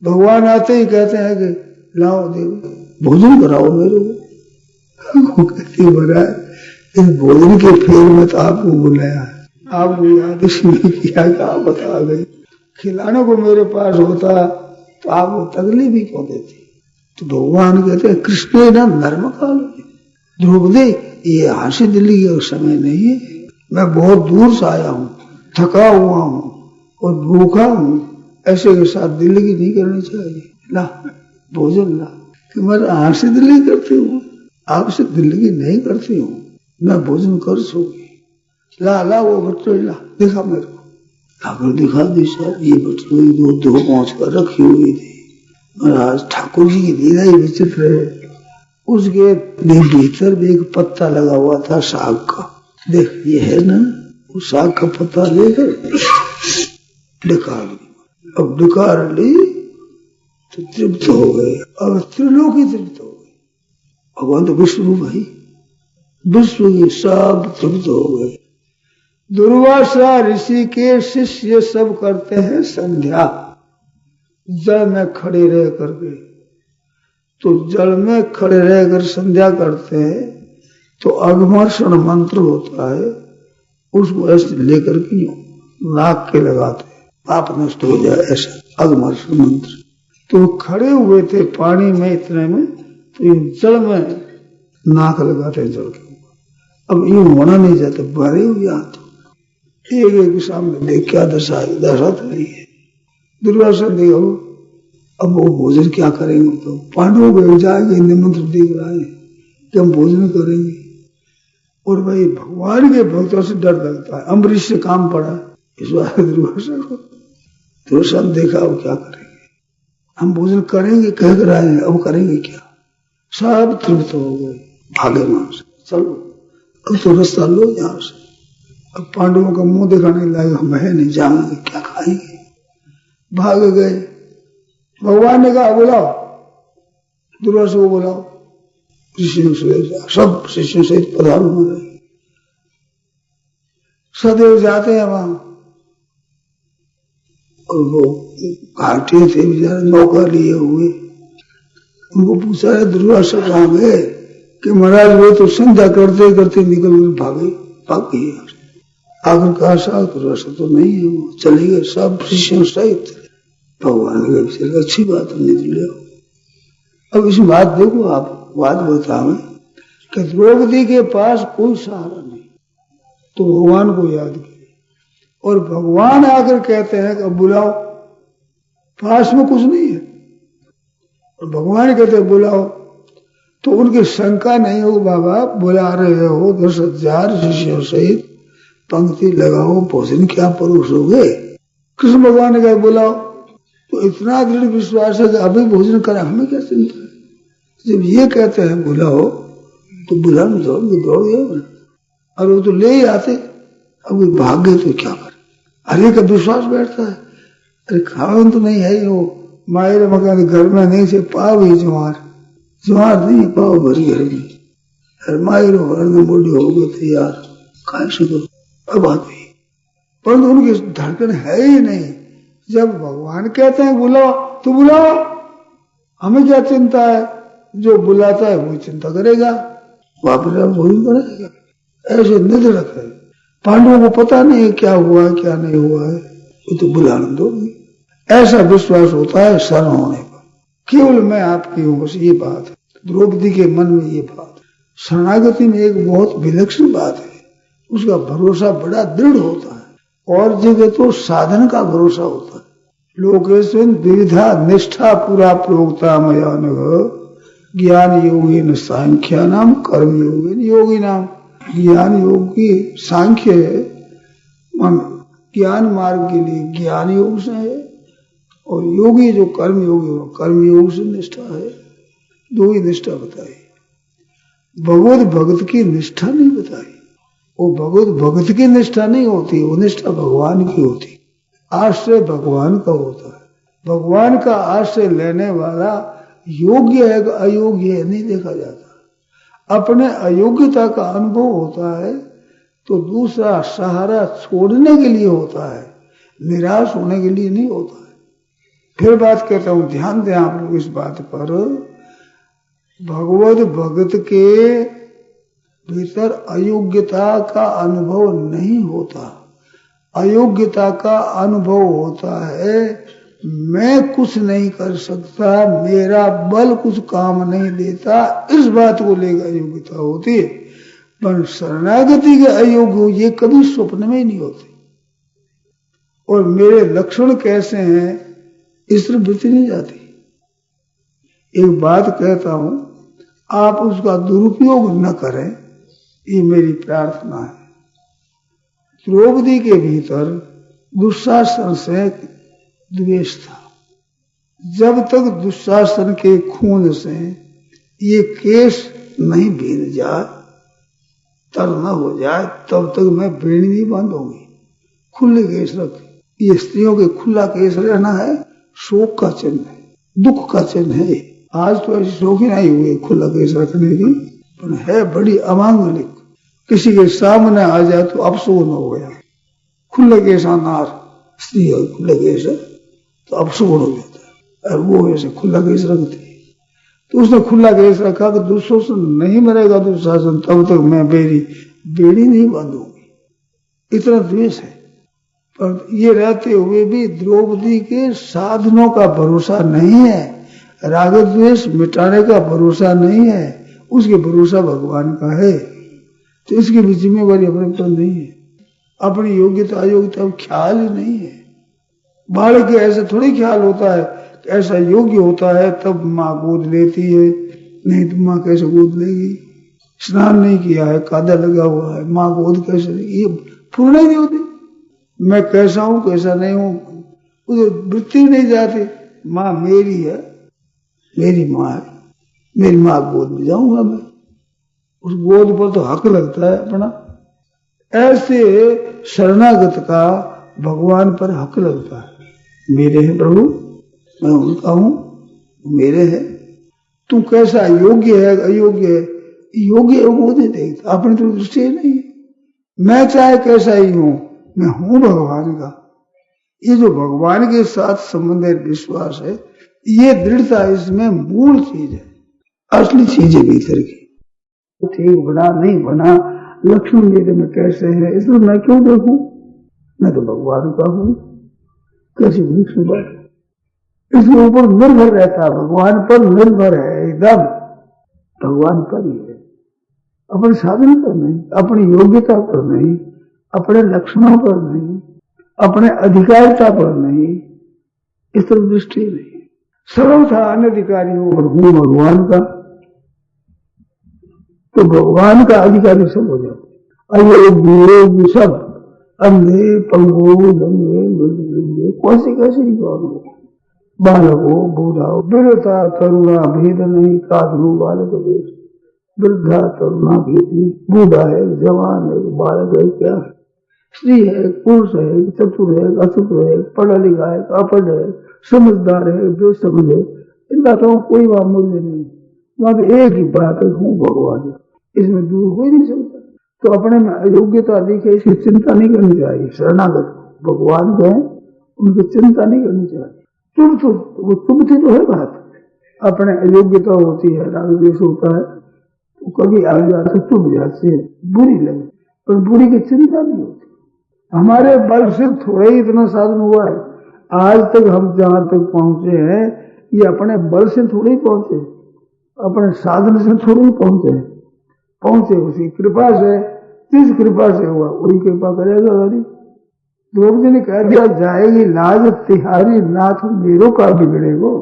भगवान आते ही कहते हैं कि लाओ देवी भोजन कराओ मेरे को। कहती महाराज इस भोजन के फेर में तो आपको बुलाया है, आपको याद इसलिए किया कि आप बता गए। खिलाने को मेरे पास होता तो आपको तकलीफ ही क्यों देती? तो भगवान कहते हैं कृष्ण ना नर्म काल, द्रौपदी ये हासी दिल्ली का समय नहीं है, मैं बहुत दूर से आया हूँ, थका हुआ हूँ और भूखा हूँ, ऐसे के साथ दिल्ली की नहीं करनी चाहिए। ला भोजन ला। कि मैं हासी दिल्ली करती हूँ, आपसे दिल्ली की नहीं करती हूँ, मैं भोजन कर सूंगी। ला ला वो बटोरी ला, देखा मेरे को। ठाकुर दिखा दी सर, ये बटोरी दो पहुंच कर रखी हुई थी। महाराज ठाकुर जी की लीला ही विचित्र है। उसके भीतर भी एक पत्ता लगा हुआ था साग का, देख ये है ना, वो साग का पत्ता लेकर निकाल ली। अब निकाल ली तो तृप्त हो गए, अब त्रिलोकी तृप्त हो गए। भगवान तो विष्णु भाई, विश्व की सब तृप्त हो गए। दुर्वासा ऋषि के शिष्य सब करते हैं संध्या जल में खड़े रह करके। तो जल में खड़े रहकर संध्या करते हैं तो अघमर्षण मंत्र होता है, उसको ऐसे लेकर के नाक के लगाते हैं, पाप नष्ट हो जाए, ऐसा अघमर्षण मंत्र। तो खड़े हुए थे पानी में इतने में, तो जल में नाक लगाते हैं जल के ऊपर। अब यूं होना नहीं जाता, भरे हुए हाथ एक एक सामने देख क्या दशा तो नहीं है। दुर्वासा देखो अब वो भोजन क्या करेंगे? तो पांडवों को जाएंगे निमंत्रण देख रहा है कि हम भोजन करेंगे। और भाई भगवान के भक्तों से डर लगता है, अम्बरीश से काम पड़ा इस बार दुर्वासा को। दुर्वासा ने देखा अब क्या करेंगे, हम भोजन करेंगे कह कर आए, अब करेंगे क्या? सब तृप्त हो गए, भागे वहां से, चलो अब तो रास्ता लो यहाँ से। अब पांडवों का मुंह दिखाने लगा, हम है नहीं जाएंगे, क्या खाएंगे? भाग गए। भगवान ने कहा बुलाओ, दुर्वासा को बुलाओ, शिष्यों से सब शिष्यों से पधारो महाराज। सदैव जाते हैं वहां, और वो घाटे थे बेचारे नौका लिए हुए, उनको पूछा है दुर्वासा कहाँ गए? कि महाराज वो तो संध्या करते करते निकल भाग गए। आखिर कहा साहब दुर्वासा तो नहीं है, वो चले गए सब शिष्यों सहित। भगवान ने अच्छी बात नहीं लिया। अब इस बात देखो, आप बात बताओ कि द्रौपदी के पास कोई सहारा नहीं, तो भगवान को याद किया और भगवान आकर कहते हैं कि अब बुलाओ, पास में कुछ नहीं है, और भगवान कहते बुलाओ, तो उनकी शंका नहीं हो, बाबा बुला रहे हो 10,000 शिष्यों सहित, पंक्ति लगाओ, भोजन क्या परोसोगे? कृष्ण भगवान ने कहा बुलाओ। तो इतना दृढ़ विश्वास है कि अभी भोजन करा, हमें क्या चिंता है? जब ये कहते हैं बुलाओ तो बुलाने दौड़ गए, और वो तो ले ही आते। अब भाग गए तो क्या करे? हरे का विश्वास बैठता है, अरे खावन तो नहीं है, वो मायरे मकान घर में नहीं से पाव ही ज्वार नहीं, पाव भरी घर में, अरे मायरो हरने बूढ़ी हो गए थे यार, खाए से करो, अब आ गई। परंतु उनकी धड़कन है ही नहीं। जब भगवान कहते हैं बुलाओ तो बुलाओ, हमें क्या चिंता है? जो बुलाता है वही चिंता करेगा, वापस वही करेगा। ऐसे निधड़क है। पांडवों को पता नहीं क्या हुआ है क्या नहीं हुआ है, वो तो बुलाने दोगे। ऐसा विश्वास होता है शरण होने पर। केवल मैं आपकी हूं, बस ये बात है। द्रौपदी के मन में ये बात है। शरणागति में एक बहुत विलक्षण बात है, उसका भरोसा बड़ा दृढ़ होता है। और जगह तो साधन का भरोसा होता है। लोकेस्मिन् विविधा निष्ठा पूरा प्रोक्ता मया नघ, ज्ञान योगी न सांख्या नाम, कर्म योगी न योगी नाम। ज्ञान योगी सांख्य है, ज्ञान मार्ग के लिए ज्ञान योग से है, और योगी जो कर्म योगी हो कर्म योग से निष्ठा है। दो ही निष्ठा बताई, भगवत भगत की निष्ठा नहीं बताई। वो भगवत भगत की निष्ठा नहीं होती, वो निष्ठा भगवान की होती। आश्रय भगवान का होता है। भगवान का आश्रय लेने वाला योग्य है कि अयोग्य है नहीं देखा जाता। अपने अयोग्यता का अनुभव होता है तो दूसरा सहारा छोड़ने के लिए होता है, निराश होने के लिए नहीं होता है। फिर बात कहता हूं, ध्यान दें आप लोग इस बात पर। भगवत भगत के भीतर अयोग्यता का अनुभव नहीं होता। अयोग्यता का अनुभव होता है मैं कुछ नहीं कर सकता, मेरा बल कुछ काम नहीं देता, इस बात को लेकर अयोग्यता होती है। पर शरणागति के अयोग्य ये कभी स्वप्न में ही नहीं होते। और मेरे लक्षण कैसे हैं इस तरफ वृत्ति नहीं जाती। एक बात कहता हूं, आप उसका दुरुपयोग न करें, ये मेरी प्रार्थना है। द्रौपदी के भीतर दुशासन से द्वेष था। जब तक दुशासन के खून से ये केस नहीं भीन जाए, तर न हो जाए, तब तक मैं बेड़ी नहीं बांधूंगी। खुले केस रख, ये स्त्रियों के खुला केस रहना है शोक का चिन्ह है, दुख का चिन्ह है। आज तो ऐसी शौकीन नहीं हुई खुला केस रखने की, पर है बड़ी अमांगलिक। किसी के सामने आ जाए तो अपशोभन हो गया। खुले केस नार स्त्री खुले केस तो अपशोभन हो जाता है, और वो ऐसे खुला केस रखती है। तो उसने खुला केस रखा कि दुशासन नहीं मरेगा दुशासन, तब तक मैं बेड़ी नहीं बांधूंगी। इतना द्वेष है। पर ये रहते हुए भी द्रौपदी के साधनों का भरोसा नहीं है, राग द्वेष मिटाने का भरोसा नहीं है, उसके भरोसा भगवान का है। तो इसकी भी जिम्मेवारी अपने पर नहीं है। अपनी योग्यता अयोग्यता ख्याल ही नहीं है। बालक के ऐसा थोड़ी ख्याल होता है कि ऐसा योग्य होता है तब माँ गोद लेती है, नहीं तो माँ कैसे गोद लेगी? स्नान नहीं किया है, कादा लगा हुआ है, माँ गोद कैसे? ये पूर्ण ही नहीं होती। मैं कैसा हूं कैसा नहीं हूं, उधर वृत्ति नहीं जाती। माँ मेरी है, मेरी माँ है, मेरी माँ गोद में जाऊंगा मैं, उस गोद पर तो हक लगता है अपना। ऐसे शरणागत का भगवान पर हक लगता है। मेरे हैं प्रभु, मैं उनका हूं, मेरे है। तू कैसा योग्य है अयोग्य है, योग्य है वो नहीं देखता, अपनी तो दृष्टि नहीं है। मैं चाहे कैसा ही हूं, मैं हूं भगवान का। ये जो भगवान के साथ संबंधित विश्वास है, ये दृढ़ता इसमें मूल चीज है, असली चीज है भीतर की। ठीक बना नहीं बना, लक्ष्मण मेरे में कैसे है, इसलिए मैं क्यों देखूं? मैं तो भगवान का हूं। कैसी विलक्षण बात, इसके ऊपर निर्भर रहता, भगवान पर निर्भर है, एकदम भगवान पर ही है। अपने साधन पर नहीं, अपनी योग्यता पर नहीं, अपने लक्षणों पर नहीं, अपने अधिकारिता पर नहीं, इस तरफ दृष्टि नहीं। सर्वथा अनधिकारी हो और हूं भगवान का, तो भगवान का अधिकारी सब हो जाते। अयोग्य योग्य सब, अंधे पंगु लंगे कैसे कैसे ही हो, बालक हो बूढ़ा हो, वृद्धा तरुणा भेद नहीं, कादरू बालक भेद, वृद्धा तरुणा भेद नहीं, बूढ़ा है जवान है बालक है, क्या है, स्त्री है पुरुष है, चतुर है अचतुर है, पढ़ा लिखा है अपढ़ है, समझदार है बेसमझ है, इन बातों को कोई वहां मूल्य नहीं। वहां तो एक ही बात है, हूँ भगवान, इसमें दूर हो ही नहीं सकता। तो अपने में अयोग्यता दिखे इसकी चिंता नहीं करनी चाहिए। शरणागत भगवान के उनकी चिंता नहीं करनी चाहिए। वो चुभती तो है बात, अपने अयोग्यता होती है, राग द्वेष होता है, तो कभी आगे जाकर चुभ जाती है, बुरी लगे, पर बुरी की चिंता नहीं होती। हमारे बल से थोड़ा ही इतना साधन हुआ है, आज तक हम जहां तक पहुंचे हैं, ये अपने बल से थोड़े ही पहुंचे, अपने साधन से थोड़े ही पहुंचे उसी कृपा से, जिस कृपा से हुआ वही कृपा करेगा। हमारी द्रौपदी ने कह दिया, जाएगी लाज तिहारी, नाथ मेरो का बिगड़ेगो।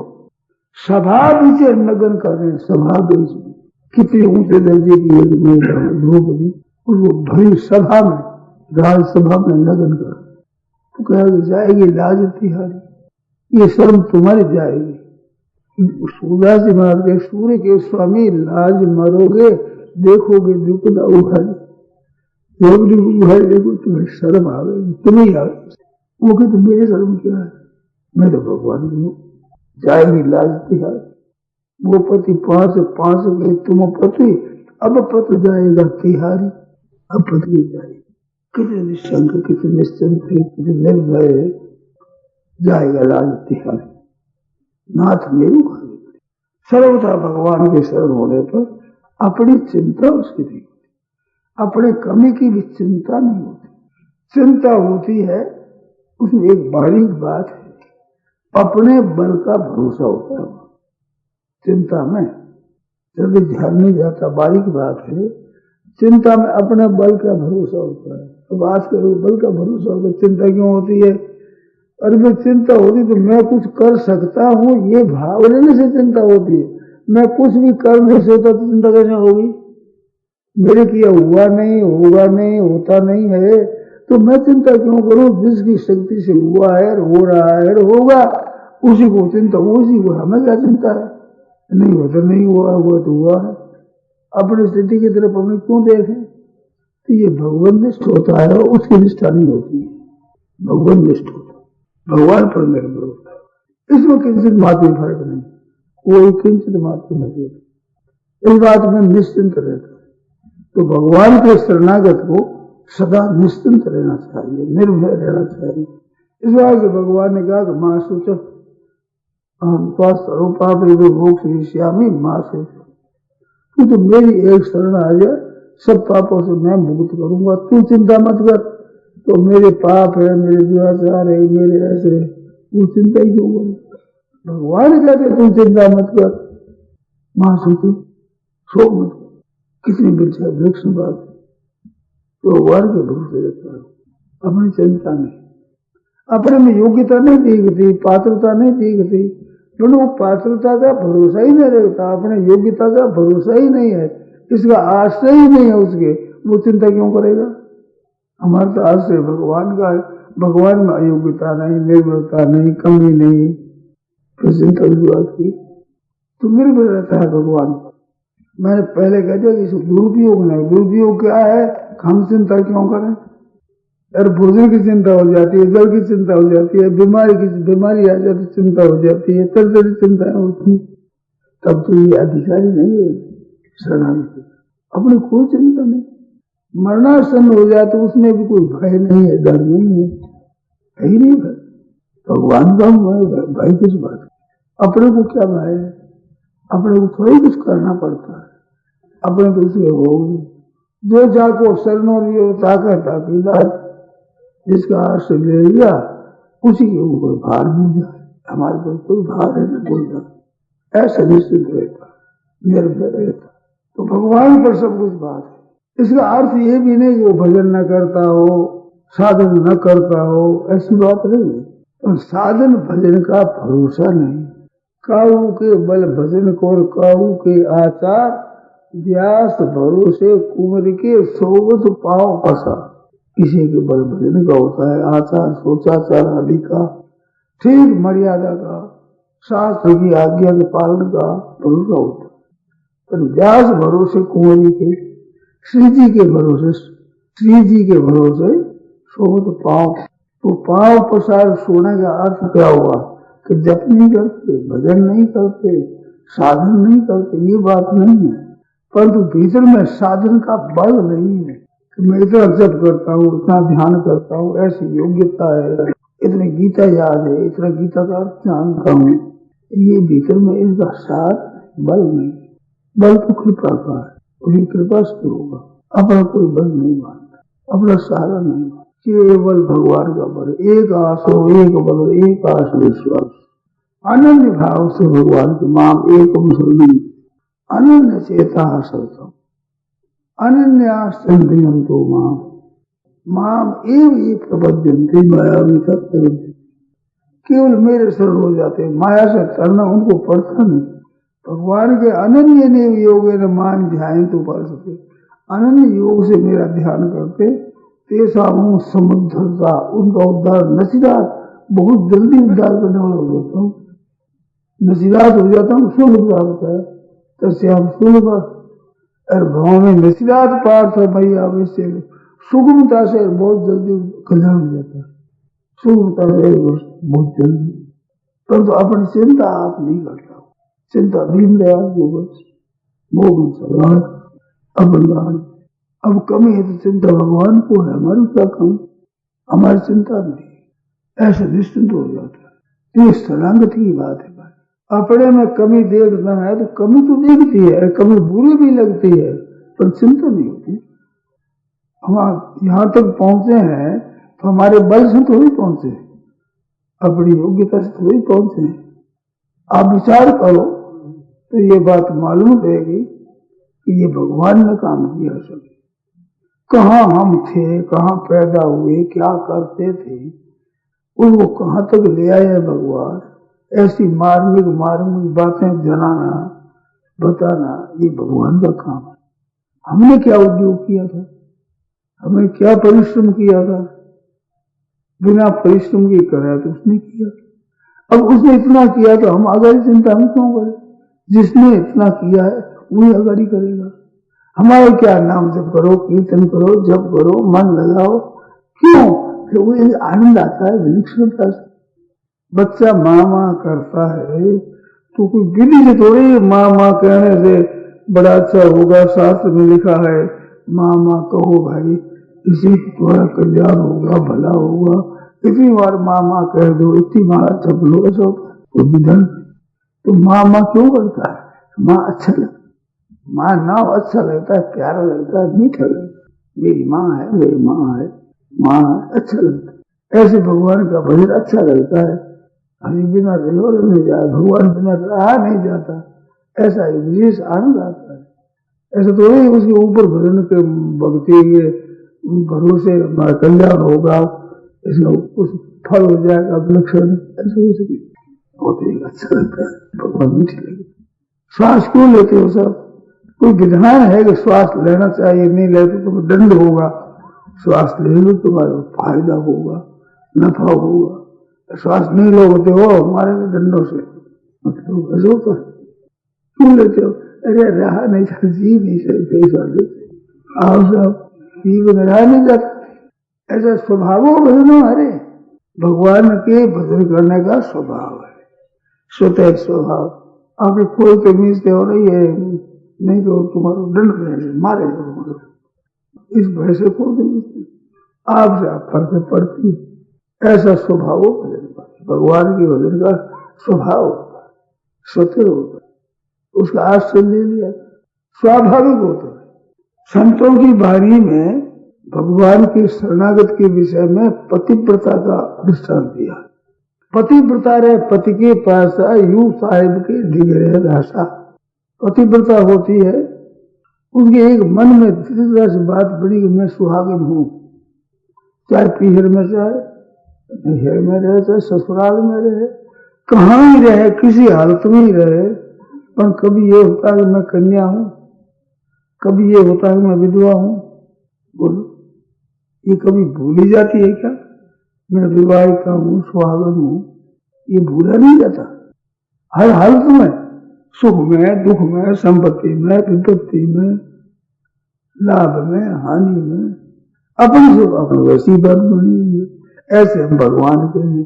सभा बीच नगन कर रहे हैं, सभा बीच में कितने ऊंचे दर्जे की एक महिला द्रौपदी, उसको भरी सभा में, राजसभा में नगन कर, तो कहेगी जाएगी लाज तिहारी, ये शर्म तुम्हारी जाएगी। सूर्य जी महाराज के, सूर्य के स्वामी लाज मरोगे, देखोगे विपदा उखाड़ी, देखो तुम्हें शर्म आवेगी, तुम्हें आवेगी। वो कहते मेरे शर्म क्या है, मैं तो भगवान की हूँ। जाएगी लाज तिहारी, वो पति पांच गए, तुम पति अब पत जाएगा तिहारी, अब पति जाएगी। कितने निशंक, कितने निश्चिंत है, कितने निर्भय है, जाएगा लाज तिहारी, नाथ मेरू का। सर्वथा भगवान के शरण होने पर अपनी चिंता उसकी नहीं होती, अपने कमी की भी चिंता नहीं होती। चिंता होती है उसमें एक बारीक बात है, अपने बल का भरोसा होता है चिंता में, जल्दी ध्यान नहीं जाता। बारीक बात है, चिंता में अपने बल का भरोसा होता है। तो बात करो बल का भरोसा होता है, चिंता क्यों होती है? अरे मैं चिंता होती तो मैं कुछ कर सकता हूँ, ये भाव लेने से चिंता होती है। मैं कुछ भी कर नहीं सकता तो चिंता कैसे होगी? मेरे किया हुआ नहीं, होगा नहीं, होता नहीं है, तो मैं चिंता क्यों करूं? जिसकी शक्ति से हुआ है, हो रहा है, होगा, उसी को चिंता, उसी को, हमें क्या चिंता है? नहीं हुआ तो नहीं हुआ, हुआ तो हुआ है। अपनी स्थिति की तरफ अपनी क्यों देखें? तो ये भगवान निष्ठ होता है, उसकी निष्ठा नहीं होती है। भगवान निष्ठ होता है, भगवान पर निर्भर होता है, इसमें किंचित मात्र फर्क नहीं, कोई किंचित मात्र नहीं, इस बात में निश्चिंत रहता है। तो भगवान के शरणागत को सदा निश्चिंत रहना चाहिए, निर्भय रहना चाहिए। इस बात से भगवान ने कहा कि मां सूचक हम स्वरूपाप मोक्ष श्यामी, मां सूचक तू तो मेरी एक शरण आ जाए, सब पापों से मैं मुक्त करूंगा, तू चिंता मत कर। तो मेरे पाप है, मेरे दुराचार है, मेरे ऐसे, तू चिंता ही क्यों कर? भगवान कहते तू चिंता मत कर, मां सूचक शोक मत कर। कितनी वृक्ष बात, तो भगवान के भरोसे रहता है, अपनी चिंता नहीं, अपने में योग्यता नहीं दिखती, पात्रता नहीं दिखती, तो वो पात्रता का भरोसा ही नहीं रहता, अपने योग्यता का भरोसा ही नहीं है, इसका आश्रय ही नहीं है उसके, वो चिंता क्यों करेगा? हमारा तो आश्रय भगवान का है, भगवान में अयोग्यता नहीं, निर्भरता नहीं, कमी नहीं, फिर चिंता की बात की तो निर्भर रहता है भगवान। मैंने पहले कह दिया कि दुरुपयोग नहीं, दुरुपयोग क्या है? हम चिंता क्यों करें? अरे भोजन की चिंता हो जाती है, जल की चिंता हो जाती है, बीमारी आ जाती, चिंता हो जाती है, तरह चिंताएं होती, तब तो ये अधिकारी नहीं है शरणागति, अपनी कोई चिंता नहीं। मरणासन हो जाए तो उसमें भी कोई भय नहीं है, डर नहीं है, ही नहीं भय, भगवान का भय किस बात? अपने को क्या भय है? अपने को थोड़ी कुछ करना पड़ता है, अपने तो उसे होगी जो जाको शरणों लियो ताका ताकीदार, जिसका आश्रय ले लिया उसी के ऊपर भार नहीं जाए, हमारे पर कोई भार है न कोई जाए, ऐसा निश्चित रहता, निर्भय रहता। तो भगवान पर सब कुछ बात है। इसका अर्थ ये भी नहीं कि वो भजन न करता हो, साधन न करता हो, ऐसी बात नहीं है। और साधन भजन का भरोसा नहीं, काऊ के बल भजन कोर काऊ के आचार, व्यास भरोसे कुंवर के सोवत पाँव पसा। किसी के बल भजन का होता है, आचार सोचाचार आदि का, ठीक मर्यादा का, शास्त्र की आज्ञा के पालन का भरोसा होता है। पर व्यास भरोसे कुंवरी के, श्री जी के भरोसे, श्री जी के भरोसे सोवत पाँव। तो पाँव पसार सोने का अर्थ क्या हुआ कि जप नहीं करते, भजन नहीं करते, साधन नहीं करते, ये बात नहीं है। परंतु भीतर में साधन का बल नहीं है कि मैं इतना जप करता हूँ, इतना ध्यान करता हूँ, ऐसी योग्यता है, इतने गीता याद है, इतना गीता का अर्थ जानता हूँ, ये भीतर में इसका साथ बल नहीं। बल तो कृपा का है, उसकी कृपा से होगा। अपना कोई बल नहीं मानता, अपना सहारा नहीं मानता, केवल भगवान का बल। एक आस हो, एक बल, एक आस विश्वास, अनन्य भाव से भगवान के माम एक मुसलमान, अनन्य चेता सरतम, अनन्य आश्चर्यंतो माम, माम एव ये प्रबद्धन्ते मायावी सत्य। केवल मेरे शरण हो जाते, माया से करना उनको पड़ता नहीं। भगवान के अनन्य ने योग मान ध्यान तो पा सके, अनन्य योग से मेरा ध्यान करते, तेसा मुंह समुद्धरता, उनका उद्धार नसीरात, बहुत जल्दी उद्धार करने वाला हो जाता हूँ, नसीरात हो जाता हूँ, सुलभ प्राप्त है, तस्याम सुलभ। और भाव में नसीरात पार्थ है भाई, आप इससे सुगमता से बहुत जल्दी कल्याण हो जाता है, सुगमता से बहुत जल्दी। परंतु अपनी चिंता आप नहीं करता, चिंता दीनदयाल को बस मोह सवाल अबंधान। अब कमी है तो चिंता भगवान को है, हमारी क्या कमी, हमारी चिंता नहीं, ऐसे निश्चिंत हो जाता है। ये सलांगत की बात है भाई। अपने में कमी देखना है तो कमी तो देखती है, कमी बुरी भी लगती है, पर चिंता नहीं होती। हम यहाँ तक पहुंचे हैं तो हमारे बल से थोड़ी पहुंचे, अपनी योग्यता से थोड़ी पहुंचे हैं। आप विचार करो तो ये बात मालूम रहेगी कि ये भगवान ने काम किया। सब कहाँ हम थे, कहाँ पैदा हुए, क्या करते थे, उसको कहाँ तक ले आए भगवान। ऐसी मार्मिक बातें जनाना, बताना, ये भगवान का काम है। हमने क्या उद्योग किया था, हमने क्या परिश्रम किया था, बिना परिश्रम के कराया तो उसने किया। अब उसने इतना किया तो हम आगाड़ी चिंता हम क्यों करें, जिसने इतना किया है वही आगाड़ी करेगा। हमारे क्या नाम जप करो, कीर्तन करो, जप करो, मन लगाओ, क्यों कि वो एक आनंद आता है विलक्षणता से। बच्चा माँ माँ करता है तो कोई विधि से थोड़ी माँ माँ कहने से बड़ा अच्छा होगा। शास्त्र में लिखा है माँ माँ कहो भाई, इसी तुम्हारा कल्याण होगा, भला होगा। इतनी बार माँ माँ कह दो, इतनी बार जप लो, ऐसा कोई विधान। तो माँ माँ क्यों करता है, माँ अच्छा लगता, माँ नाम अच्छा लगता है, प्यारा लगता है, मीठा लगता है। मेरी माँ है, मेरी माँ है, माँ है, अच्छा लगता है। ऐसे भगवान का भजन अच्छा लगता है। हरि बिना रहो नहीं जाए, भगवान बिना रहा नहीं जाता, ऐसा एक विशेष आनंद आता है। ऐसा तो नहीं उसके ऊपर भजन के भक्ति के भरोसे हमारा कल्याण होगा, इसका कुछ फल हो जाएगा विलक्षण, ऐसा हो सके बहुत ही अच्छा लगता है, भगवान मीठे लगता है। श्वास क्यों लेते हो सब, कोई विधान है कि श्वास लेना चाहिए, नहीं लेते तो दंड होगा, श्वास ले लो तुम्हारा फायदा होगा, नफा होगा। श्वास नहीं लोगे हो हमारे दंडों से, मतलब ऐसा होता है। क्यों लेते हो, अरे रहा नहीं जाता, जी नहीं सकते, आप सब जीवन रहा नहीं जाता, ऐसा स्वभाव हो भजन। अरे भगवान के भजन करने का स्वभाव है, स्वतः स्वभाव। आपके कोई कमी से हो रही है, नहीं तो तुम्हारा दंड देंगे, मारेगा, इस भय से कोई कमी आपसे आप फर्क पड़ती है। ऐसा स्वभाव हो भजन का, भगवान के भजन का स्वभाव होता है, स्वतः होता है, उसका आश्रय ले लिया, स्वाभाविक होता है। संतों की वाणी में भगवान के शरणागत के विषय में पतिव्रता का दृष्टांत दिया। पतिव्रता रहे पति के पास यू साहिब के डिगरे भाषा। पतिव्रता होती है, उसके एक मन में दृढ़ता से बात बड़ी कि मैं सुहागिन हूं, चाहे पीहर में, चाहे नैहर में रहे, चाहे ससुराल में रहे, कहाँ ही रहे, किसी हालत में ही रहे, पर कभी ये होता है कि मैं कन्या हूं, कभी ये होता है कि मैं विधवा हूं। बोलो, ये कभी भूली जाती है क्या? मैं विवाहिता हूं, सुहागन हूं, ये भूला नहीं जाता। हर हालत में, सुख में, दुख में, संपत्ति में, विपत्ति में, लाभ में, हानि में, अपन सुख अपनी वैसी बात बनी हुई है। ऐसे हम भगवान के लिए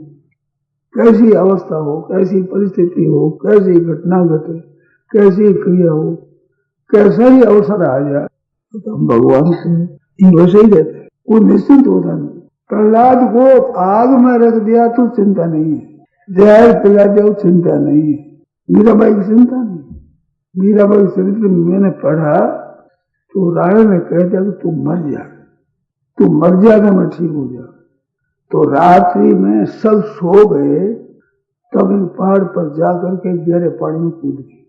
कैसी अवस्था हो, कैसी परिस्थिति हो, कैसी घटना घटे, कैसी क्रिया हो, कैसा ही अवसर आ जाए, तो हम भगवान से वैसे ही रहते हैं। वो निश्चिंत होता नहीं। प्रहलाद को आग में रख दिया तो चिंता नहीं है, जहर पिला दिया चिंता नहीं है, मीराबाई की चिंता नहीं। मीराबाई चरित्र में मैंने पढ़ा तो राजा ने कह दिया कि तू मर जा, तू मर जा तो मैं ठीक हो जा। तो रात्रि में सब सो गए, तब एक पहाड़ पर जाकर के गहरे पानी में कूद गई,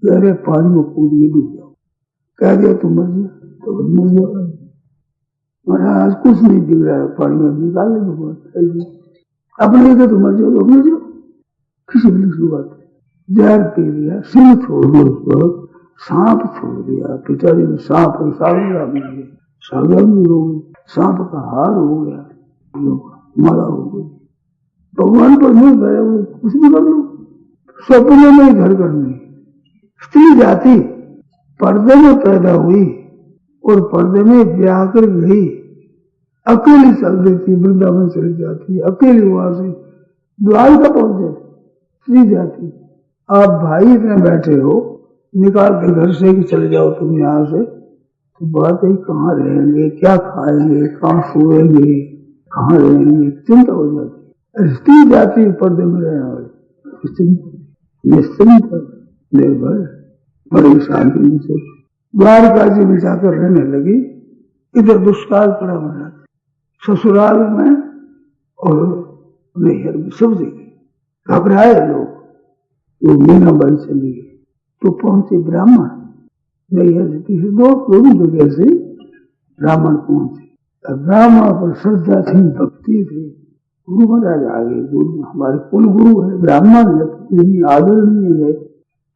गहरे पानी में कूद गई, डूब जाओ। कह दिया तू मर जा, तो मर जाओ। महाराज कुछ नहीं दिख रहा है, पानी में निकाल लेंगे, अपने लिए तो मर जाओ, तो मर जाओ, किसी भी शुरुआत। जहर पी लिया, सिंह छोड़ दिया, उसको सांप छोड़ दिया, पिताजी ने सांप सागरा भी दिया, सागरा भी हो गई, सांप का हार हो गया, माला हो गई। भगवान पर नहीं गया, वो कुछ भी कर लो, सपने में घर करने। स्त्री जाति पर्दे में पैदा हुई और पर्दे में ब्याह कर गई, अकेली चल देती, वृंदावन चली जाती, अकेली वहां से द्वारका पहुंच जाती। स्त्री जाति, आप भाई इतने बैठे हो, निकाल के घर से कि चले जाओ तुम यहाँ से, तो बात है कहाँ रहेंगे, क्या खाएंगे, कहाँ सोएंगे, कहाँ रहेंगे, चिंता हो जाती। स्त्री जाति पर्दे में रहने वाले चिंता, निश्चिंत निर्भय बड़ी शांति से द्वारका जी में जाकर रहने लगी। इधर दुष्काल पड़ा महाराज, ससुराल में और नैहर में सब जगह घबराए लोग। वो मीनाबाई चली गई तो पहुंचे ब्राह्मण, नैहर से दोनों जगह से ब्राह्मण पहुंचे। ब्राह्मण पर श्रद्धा थी, भक्ति थी। गुरु महाराज आगे, गुरु हमारे कुल गुरु है, ब्राह्मण है, इतनी आदरणीय है।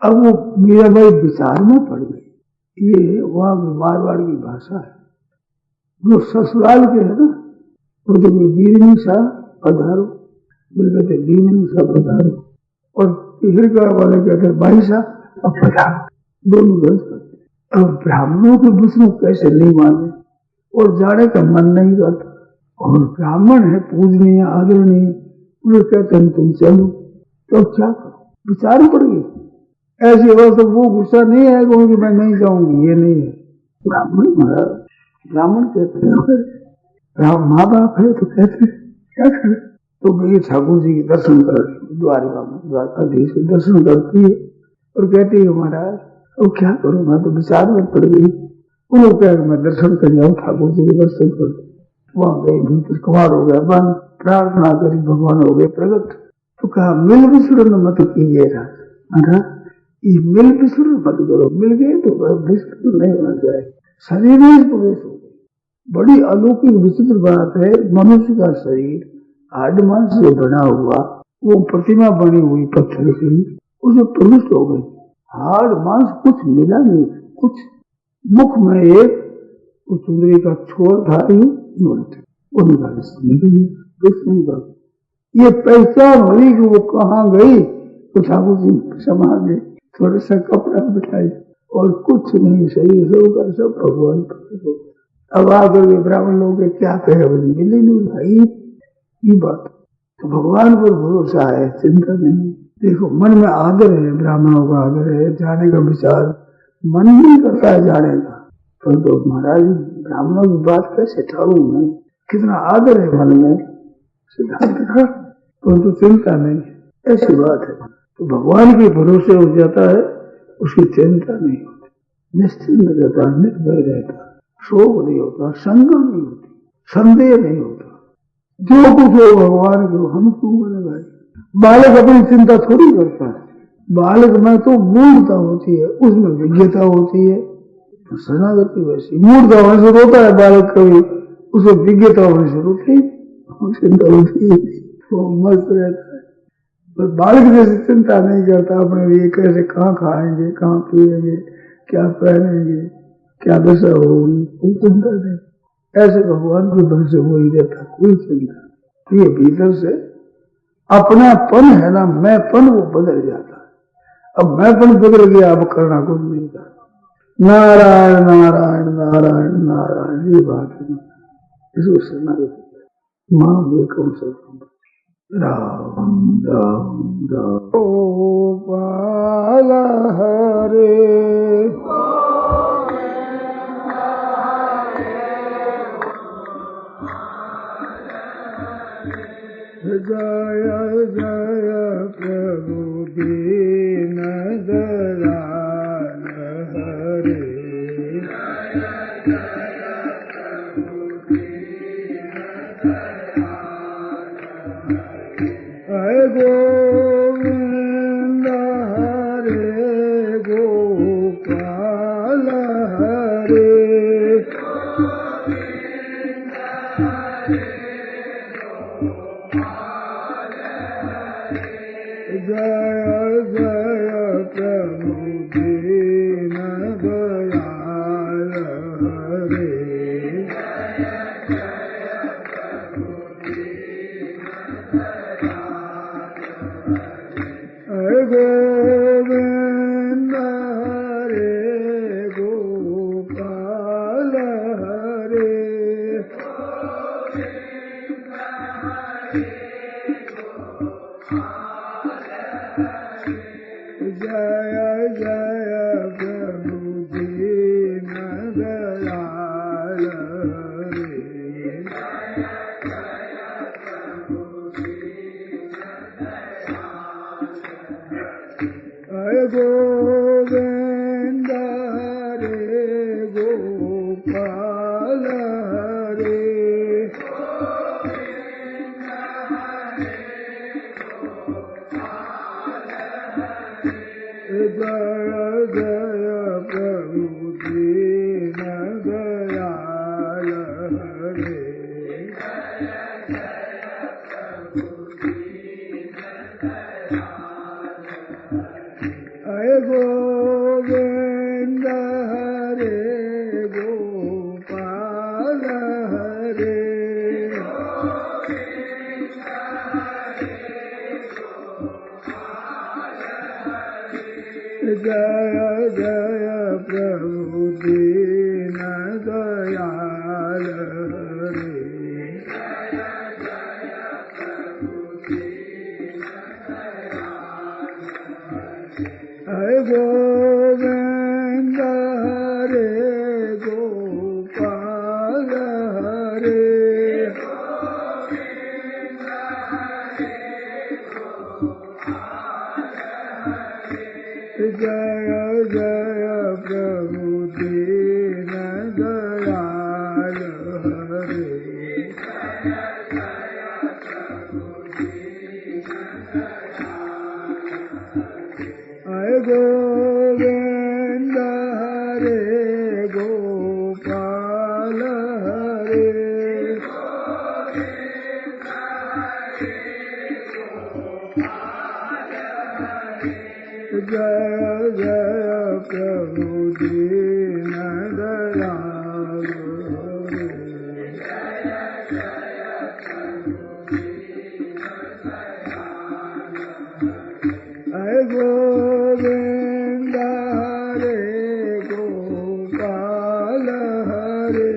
अब वो मीराबाई विचार में पड़ गई। ये वहां की मारवाड़ की भाषा है, जो ससुराल के है ना, वो देखो बीरनी सा पधारो, कहते बीरनी सा पधारो, और हिरका वाले कहते भाई सा अब पधारो, दोनों गलत करते। अब ब्राह्मणों के दूसरों कैसे नहीं माने और जाने का मन नहीं करता, और ब्राह्मण है पूजनीय आदरणीय, उन्हें कहते हैं तुम चलो, तो क्या करो, विचार पड़ गई। ऐसी अवस्था वो गुस्सा नहीं है कि मैं नहीं जाऊंगी, ये नहीं है। ब्राह्मण महाराज, ब्राह्मण कहते हैं माँ बाप है तो कहते क्या करे, तो गई ठाकुर जी के दर्शन कर, द्वारका में द्वारकाधीश के दर्शन करती है और कहती है महाराज अब क्या करूं, मैं तो विचार में पड़ गई। उन्होंने कहा मैं दर्शन कर जाऊँ, ठाकुर जी के दर्शन कर। वहां गई, भीतर कबाड़ हो गया बंद, प्रार्थना करी, भगवान हो गए प्रकट। तो कहा मिल विसुरन मत कीजिए राजा, ये मिल विसुरन मत करो, मिल गए तो विसुरन नहीं होना चाहिए। शरीर में प्रवेश हो गई, बड़ी अलौकिक विचित्र बात है। मनुष्य का शरीर हाड मांस से बना हुआ, वो प्रतिमा बनी हुई पत्थर की, उसे प्रविष्ट हो गई। हाड मांस कुछ मिला नहीं, कुछ मुख में एक चुंदरी का छोर था, वो निकाल ये पहचान हुई कि वो कहाँ गई। तो ठाकुर जी क्षमा गए, थोड़ा सा कपड़ा बिठाई और कुछ नहीं, शरीर से होकर सब भगवान। अब आकर के ब्राह्मण लोग क्या कहे, मिले नहीं भाई ये बात। तो भगवान पर भरोसा है, चिंता नहीं। देखो मन में आदर है, ब्राह्मणों का आदर है, जाने का विचार मन नहीं करता है जाने का, परंतु तो महाराज ब्राह्मणों की बात कैसे ठारूं मैं, कितना आदर है मन में, सिद्धांत का, परंतु चिंता नहीं, ऐसी बात है। तो भगवान के भरोसे हो जाता है, उसकी चिंता नहीं होती, निश्चिंत रहता है, निर्भय रहता है, शोक नहीं होता, संग नहीं होती, संदेह नहीं होता। जो कुछ हो भगवान को, हम क्यों बने भाई। बालक अपनी चिंता थोड़ी करता है, बालक में तो मूर्खता होती है, उसमें विज्ञता होती है। तो शरणागति वैसी मूर्खता होने से रोता है बालक, कभी उसे विज्ञता होने से रोती, चिंता होती है, वो मस्त रहता है। पर बालक जैसे चिंता नहीं करता अपने लिए, कैसे कहाँ खाएंगे, कहाँ पिएंगे, क्या पहनेंगे, क्या दशा होगी, कोई चिंता नहीं। ऐसे भगवान के बल से हो ही रहता, कोई चिंता। ये भीतर से अपनापन है ना, मैंपन, वो बदल जाता है। अब मैंपन बदल गया, अब करना कुछ नहीं था। नारायण नारायण नारायण नारायण, ये बात है। इसको सुना माँ बेकम सब राम राम राम। गोपाल हरे जय जय प्रभु दीन दयाल हरे। हरे गोविंद हरे गोपाल हरे। जय जय प्रभु दीन दयाल हरे। हरे गोविंद हरे गोपाल हरे। जय जय प्रभु दीन दयाल हरे। हरे गोविंद हरे गोपाल हरे। जय जय प्रभु दीन दयाल हरे। हरे गोविंद हरे गोपाल हरे। जय जय प्रभु दीन दयाल हरे। हरे गोविंद हरे गोपाल हरे। जय जय प्रभु दीन दयाल हरे। हरे गोविंद हरे गोपाल हरे। जय जय प्रभु दीन दयाल हरे। हरे गोविंद हरे गोपाल हरे।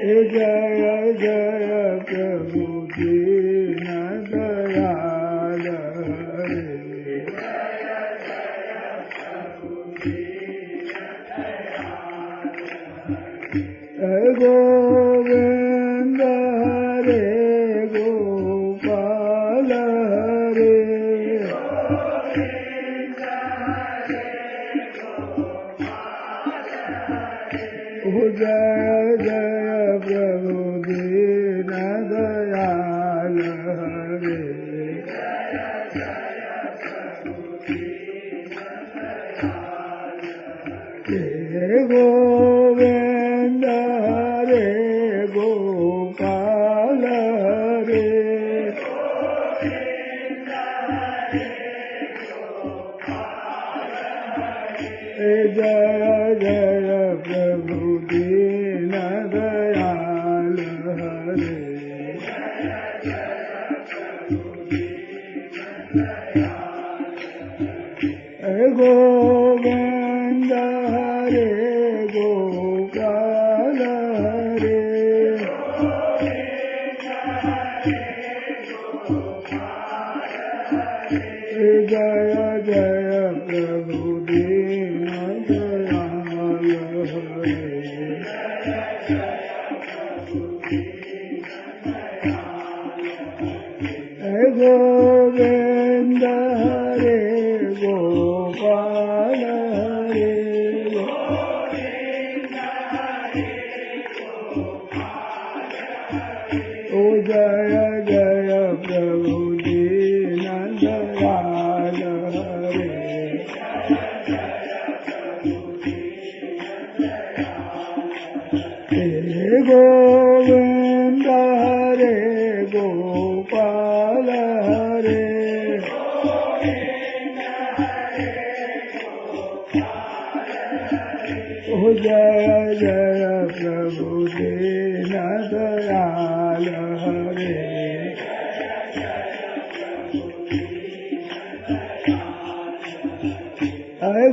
जय जय प्रभु दीन दयाल हरे। हरे गोविंद हरे गोपाल हरे। जय जय प्रभु दीन दयाल हरे। हरे गोविंद हरे जय जय प्रभु दीन दयाल हरे। गोविंद हरे गोपाल हरे। जय जय प्रभु दीन दयाल हरे। गोविंद हरे गोपाल हरे। ओ जय जय प्रभु दीन दयाल हरे। गोविंद हरे गोपाल हरे। ओ जय जय प्रभु दीन दयाल हरे।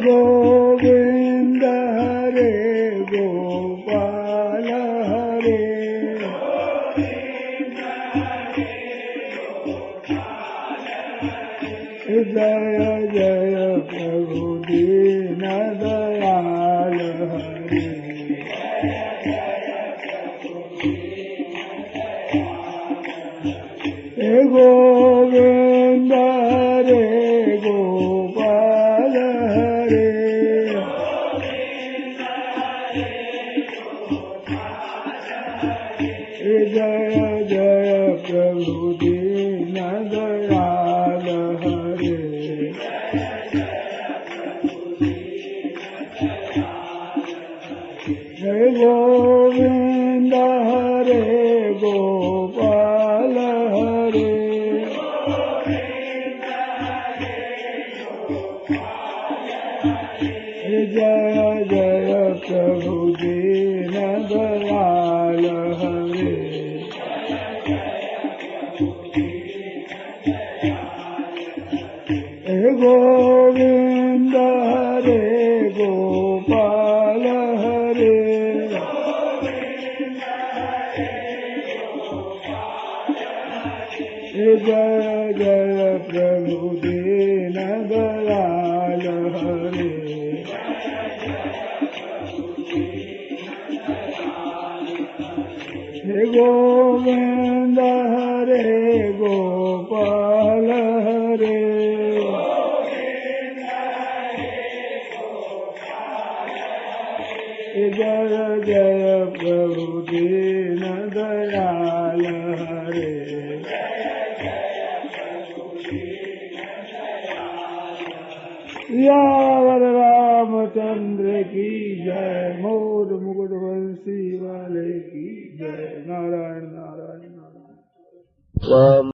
गोविंद हरे गोपाल हरे। जय जय प्रभु दीन दयाल हरे। गोविंद हरे गोपाल हरे। जय जय प्रभु दीन दयाल हरे। गोविंद हरे गोपाल हरे। जय जय प्रभु दीन दयाल हरे। गोविंद हरे गोपाल हरे। जय जय प्रभु दीन दयाल हरे। गोविंद हरे गोपाल हरे। जय जय प्रभु दीन दयाल हरे। यावर रामचंद्र की जय। मोर मुकुट वंशी वाले की जय। नारायण नारायण नारायण।